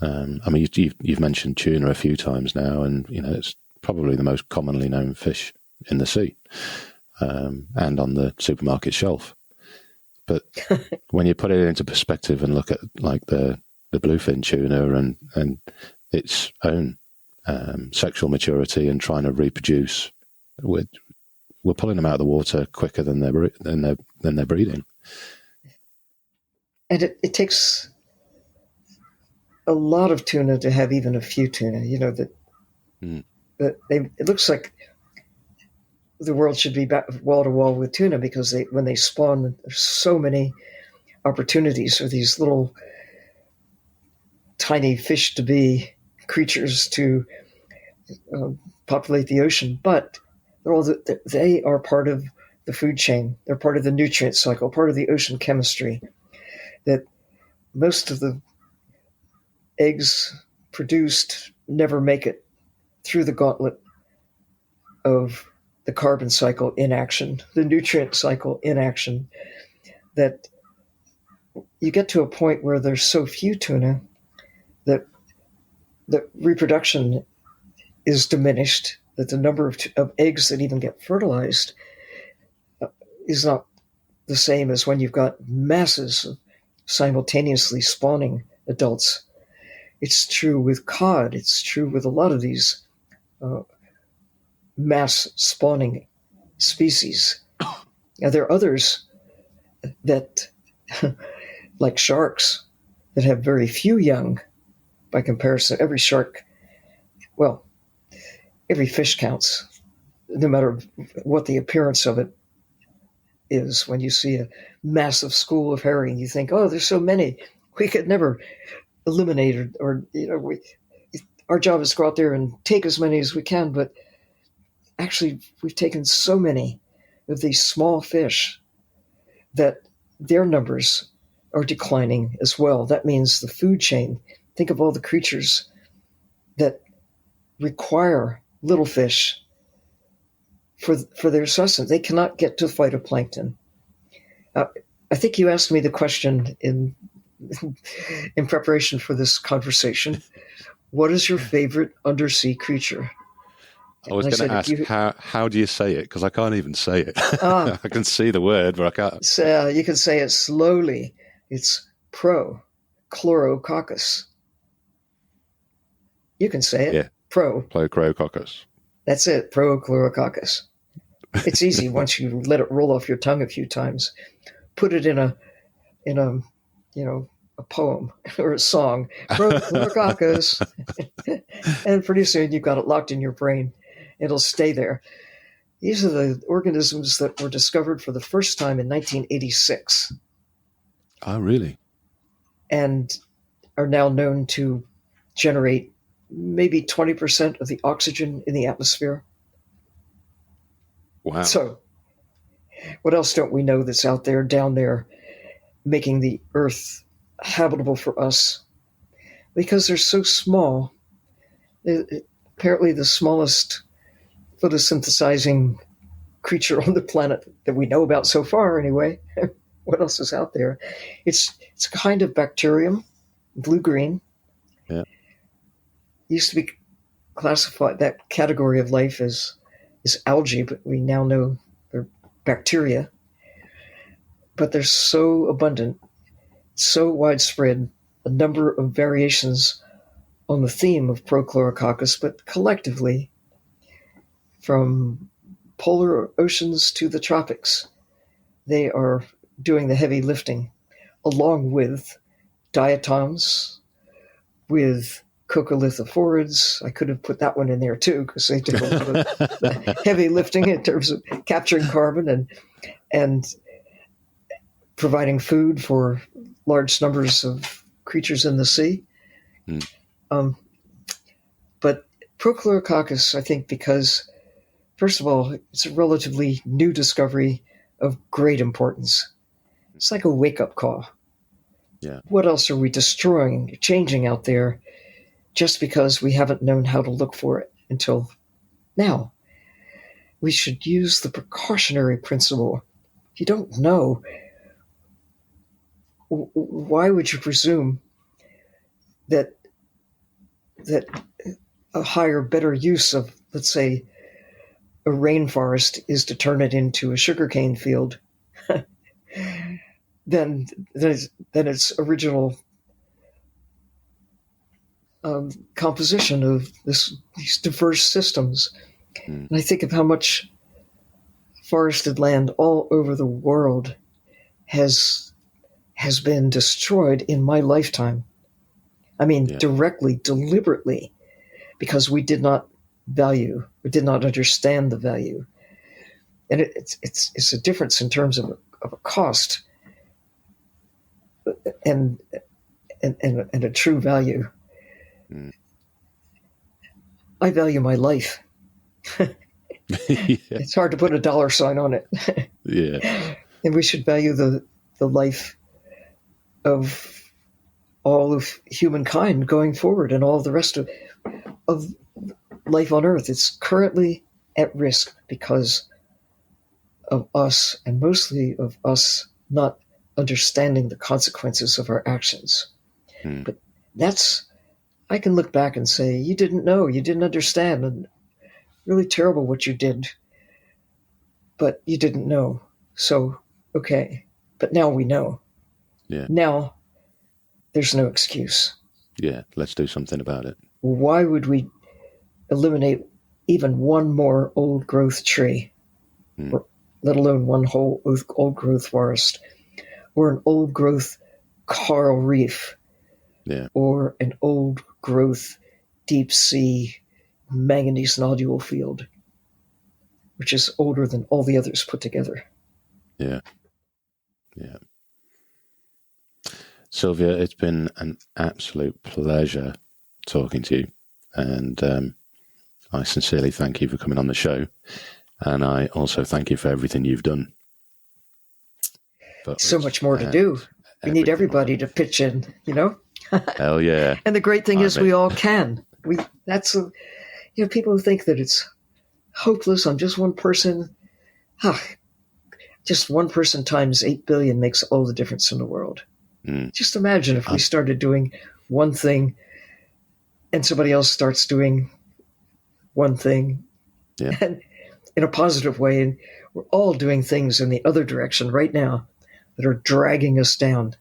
I mean, you've mentioned tuna a few times now, and, it's probably the most commonly known fish in the sea and on the supermarket shelf. But when you put it into perspective and look at like the bluefin tuna and its own sexual maturity and trying to reproduce, we're pulling them out of the water quicker than they're breeding. And it takes a lot of tuna to have even a few tuna. It looks like the world should be back wall to wall with tuna, because when they spawn, there's so many opportunities for these little tiny fish to be creatures to populate the ocean. But they are part of the food chain. They're part of the nutrient cycle, part of the ocean chemistry. That most of the eggs produced never make it through the gauntlet of the carbon cycle in action, the nutrient cycle in action, that you get to a point where there's so few tuna that the reproduction is diminished, that the number of eggs that even get fertilized is not the same as when you've got masses of simultaneously spawning adults. It's true with cod. It's true with a lot of these mass spawning species. Now, there are others that, like sharks, that have very few young by comparison. Every fish counts, no matter what the appearance of it is. When you see a massive school of herring, you think, oh, there's so many. We could never eliminate our job is to go out there and take as many as we can, but actually we've taken so many of these small fish that their numbers are declining as well. That means the food chain. Think of all the creatures that require little fish for their sustenance. They cannot get to phytoplankton. I think you asked me the question in preparation for this conversation. What is your favorite undersea creature? I was going to ask, how do you say it? Because I can't even say it. I can see the word, but I can't. You can say it slowly. It's Prochlorococcus. You can say it. Yeah. Prochlorococcus. That's it. Prochlorococcus. It's easy once you let it roll off your tongue a few times. Put it in a poem or a song. Prochlorococcus. And pretty soon you've got it locked in your brain. It'll stay there. These are the organisms that were discovered for the first time in 1986. Oh, really? And are now known to generate maybe 20% of the oxygen in the atmosphere. Wow. So what else don't we know that's out there, down there, making the Earth habitable for us? Because they're so small. Apparently the smallest photosynthesizing creature on the planet that we know about so far, anyway. What else is out there? It's a kind of bacterium, blue-green. Yeah. Used to be classified, that category of life is algae, but we now know they're bacteria. But they're so abundant, so widespread, a number of variations on the theme of Prochlorococcus, but collectively, from polar oceans to the tropics, they are doing the heavy lifting, along with diatoms with coccolithophorids. I could have put that one in there too, because they did a lot of heavy lifting in terms of capturing carbon and providing food for large numbers of creatures in the sea. But Prochlorococcus, I think, because, first of all, it's a relatively new discovery of great importance. It's like a wake-up call. Yeah. What else are we destroying, changing out there, just because we haven't known how to look for it until now? We should use the precautionary principle. If you don't know, why would you presume that a higher, better use of, let's say, a rainforest is to turn it into a sugarcane field than its original composition of these diverse systems? And I think of how much forested land all over the world has been destroyed in my lifetime. I mean, directly, deliberately, because we did not understand the value. And it's a difference in terms of a cost and a true value. I value my life. It's hard to put a dollar sign on it. Yeah. And we should value the life of all of humankind going forward and all the rest of life on Earth. It's currently at risk because of us, and mostly of us not understanding the consequences of our actions. But I can look back and say, you didn't know, you didn't understand, and really terrible what you did, but you didn't know. So, okay. But now we know. Yeah. Now, there's no excuse. Yeah, let's do something about it. Why would we eliminate even one more old growth tree, or let alone one whole old growth forest, or an old growth coral reef, or an old growth deep sea manganese nodule field, which is older than all the others put together? Yeah. Yeah. Sylvia, it's been an absolute pleasure talking to you. And I sincerely thank you for coming on the show. And I also thank you for everything you've done. So much more to do. We need everybody to pitch in, Hell yeah. And the great thing is we all can. People who think that it's hopeless. I'm just one person. Just one person times 8 billion makes all the difference in the world. Just imagine if we started doing one thing and somebody else starts doing one thing and in a positive way. And we're all doing things in the other direction right now that are dragging us down.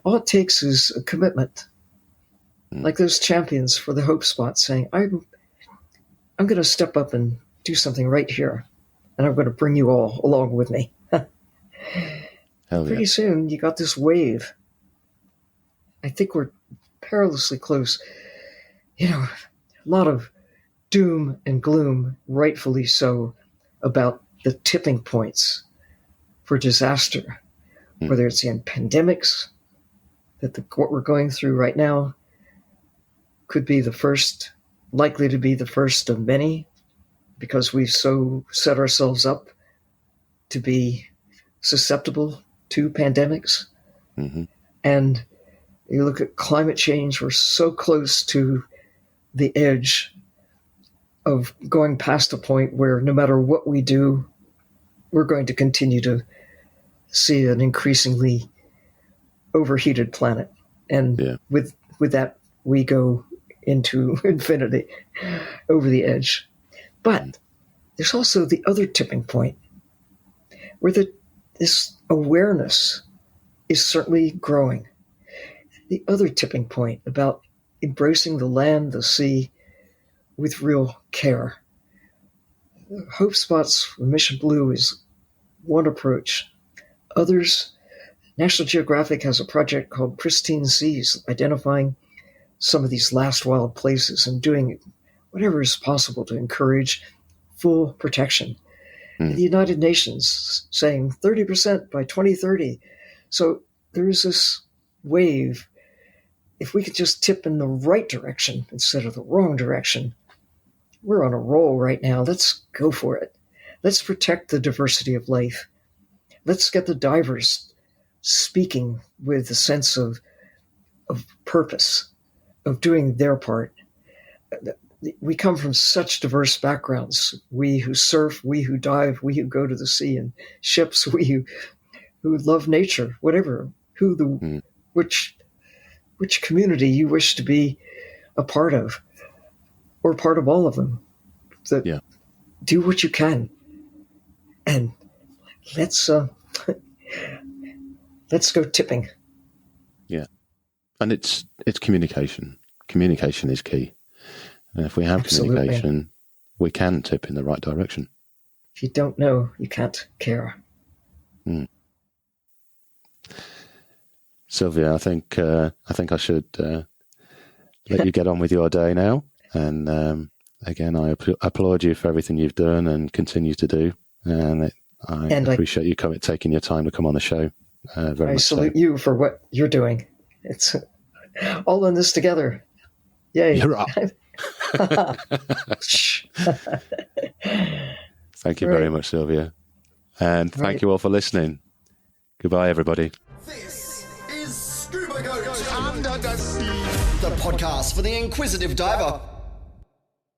All it takes is a commitment, like those champions for the Hope Spot saying, I'm going to step up and do something right here, and I'm going to bring you all along with me. Pretty soon, you got this wave. I think we're perilously close. A lot of doom and gloom, rightfully so, about the tipping points for disaster, whether it's in pandemics, that what we're going through right now could be likely to be the first of many, because we've so set ourselves up to be susceptible to pandemics. And you look at climate change, we're so close to the edge of going past a point where no matter what we do, we're going to continue to see an increasingly overheated planet. And with that, we go into infinity over the edge. But there's also the other tipping point where this awareness is certainly growing. The other tipping point about embracing the land, the sea, with real care. Hope Spot's Mission Blue is one approach. Others National Geographic has a project called Pristine Seas, identifying some of these last wild places and doing whatever is possible to encourage full protection. And the United Nations saying 30% by 2030. So there is this wave. If we could just tip in the right direction instead of the wrong direction, we're on a roll right now. Let's go for it. Let's protect the diversity of life. Let's get the divers speaking with a sense of purpose, of doing their part. We come from such diverse backgrounds. We who surf, we who dive, we who go to the sea in ships, we who love nature, whatever, which community you wish to be a part of, or part of all of them. Do what you can, and let's go tipping. Yeah, and it's communication. Communication is key. And if we have communication, we can tip in the right direction. If you don't know, you can't care. Sylvia, I think I should let you get on with your day now. And again, I applaud you for everything you've done and continue to do. And I appreciate you taking your time to come on the show. Very much. I salute you for what you're doing. It's all in this together. Yay! You're up. Thank you very much, Sylvia. And thank you all for listening. Goodbye, everybody. This is Scuba GOAT Under the Sea, the podcast for the inquisitive diver.